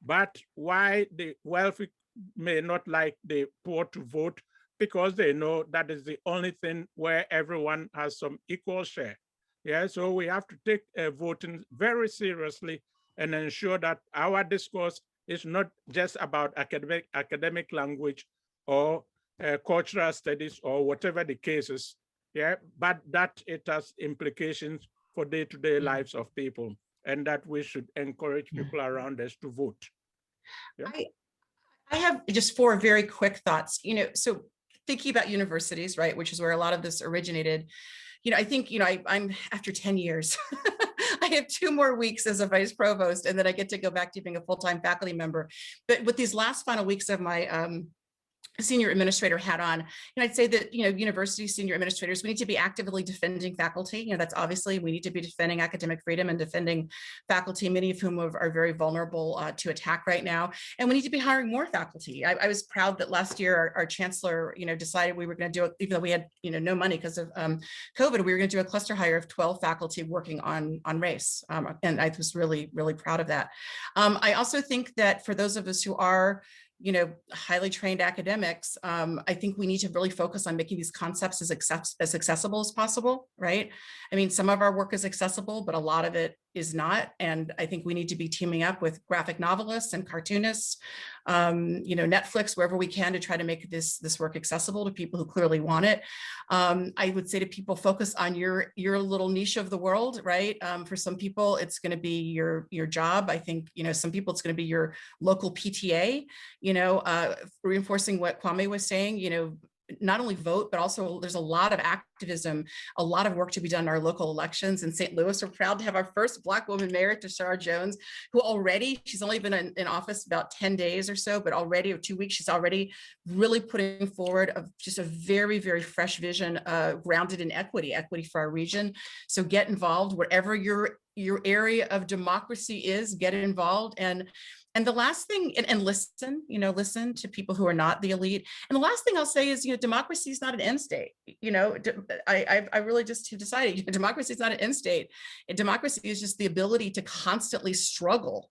[SPEAKER 7] But why the wealthy may not like the poor to vote? Because they know that is the only thing where everyone has some equal share. Yeah, so we have to take voting very seriously and ensure that our discourse is not just about academic language or cultural studies or whatever the case is, yeah, but that it has implications for day-to-day lives of people, and that we should encourage people around us to vote. Yeah.
[SPEAKER 3] I have just 4 very quick thoughts. You know, so thinking about universities, right, which is where a lot of this originated. You know, I think, you know, I'm after 10 years, I have 2 more weeks as a vice provost, and then I get to go back to being a full-time faculty member. But with these last final weeks of my senior administrator hat on, and I'd say that, you know, university senior administrators, we need to be actively defending faculty. You know, that's obviously, we need to be defending academic freedom and defending faculty, many of whom are very vulnerable to attack right now. And we need to be hiring more faculty. I was proud that last year our chancellor, you know, decided we were going to do it, even though we had, you know, no money because of COVID, we were going to do a cluster hire of 12 faculty working on race. And I was really, really proud of that. I also think that for those of us who are, you know, highly trained academics, I think we need to really focus on making these concepts as accessible as possible, right? I mean, some of our work is accessible, but a lot of it is not. And I think we need to be teaming up with graphic novelists and cartoonists, Netflix, wherever we can, to try to make this work accessible to people who clearly want it. I would say to people, focus on your little niche of the world, right? For some people, it's going to be your job. I think, some people it's going to be your local PTA, reinforcing what Kwame was saying, not only vote, but also there's a lot of activism, a lot of work to be done in our local elections. In St. Louis, we're proud to have our first Black woman mayor, Tashara Jones, who already, she's only been in office about 10 days or so, but already, or 2 weeks, she's already really putting forward just a very, very fresh vision, grounded in equity for our region. So get involved wherever your area of democracy is, get involved. And the last thing, and listen, listen to people who are not the elite. And the last thing I'll say is, democracy is not an end state. I really just have decided, democracy is not an end state. Democracy is just the ability to constantly struggle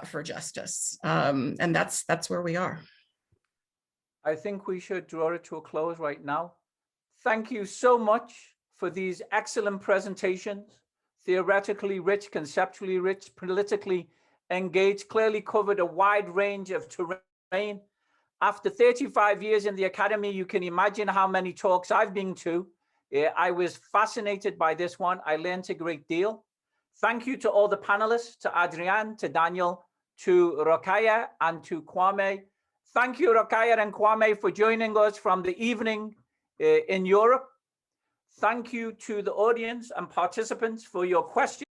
[SPEAKER 3] for justice. And that's where we are.
[SPEAKER 1] I think we should draw it to a close right now. Thank you so much for these excellent presentations, theoretically rich, conceptually rich, politically engaged, clearly covered a wide range of terrain. After 35 years in the academy, you can imagine how many talks I've been to. I was fascinated by this one. I learned a great deal. Thank you to all the panelists, to Adrienne, to Daniel, to Rokhaya, and to Kwame. Thank you, Rokhaya and Kwame, for joining us from the evening in Europe. Thank you to the audience and participants for your questions.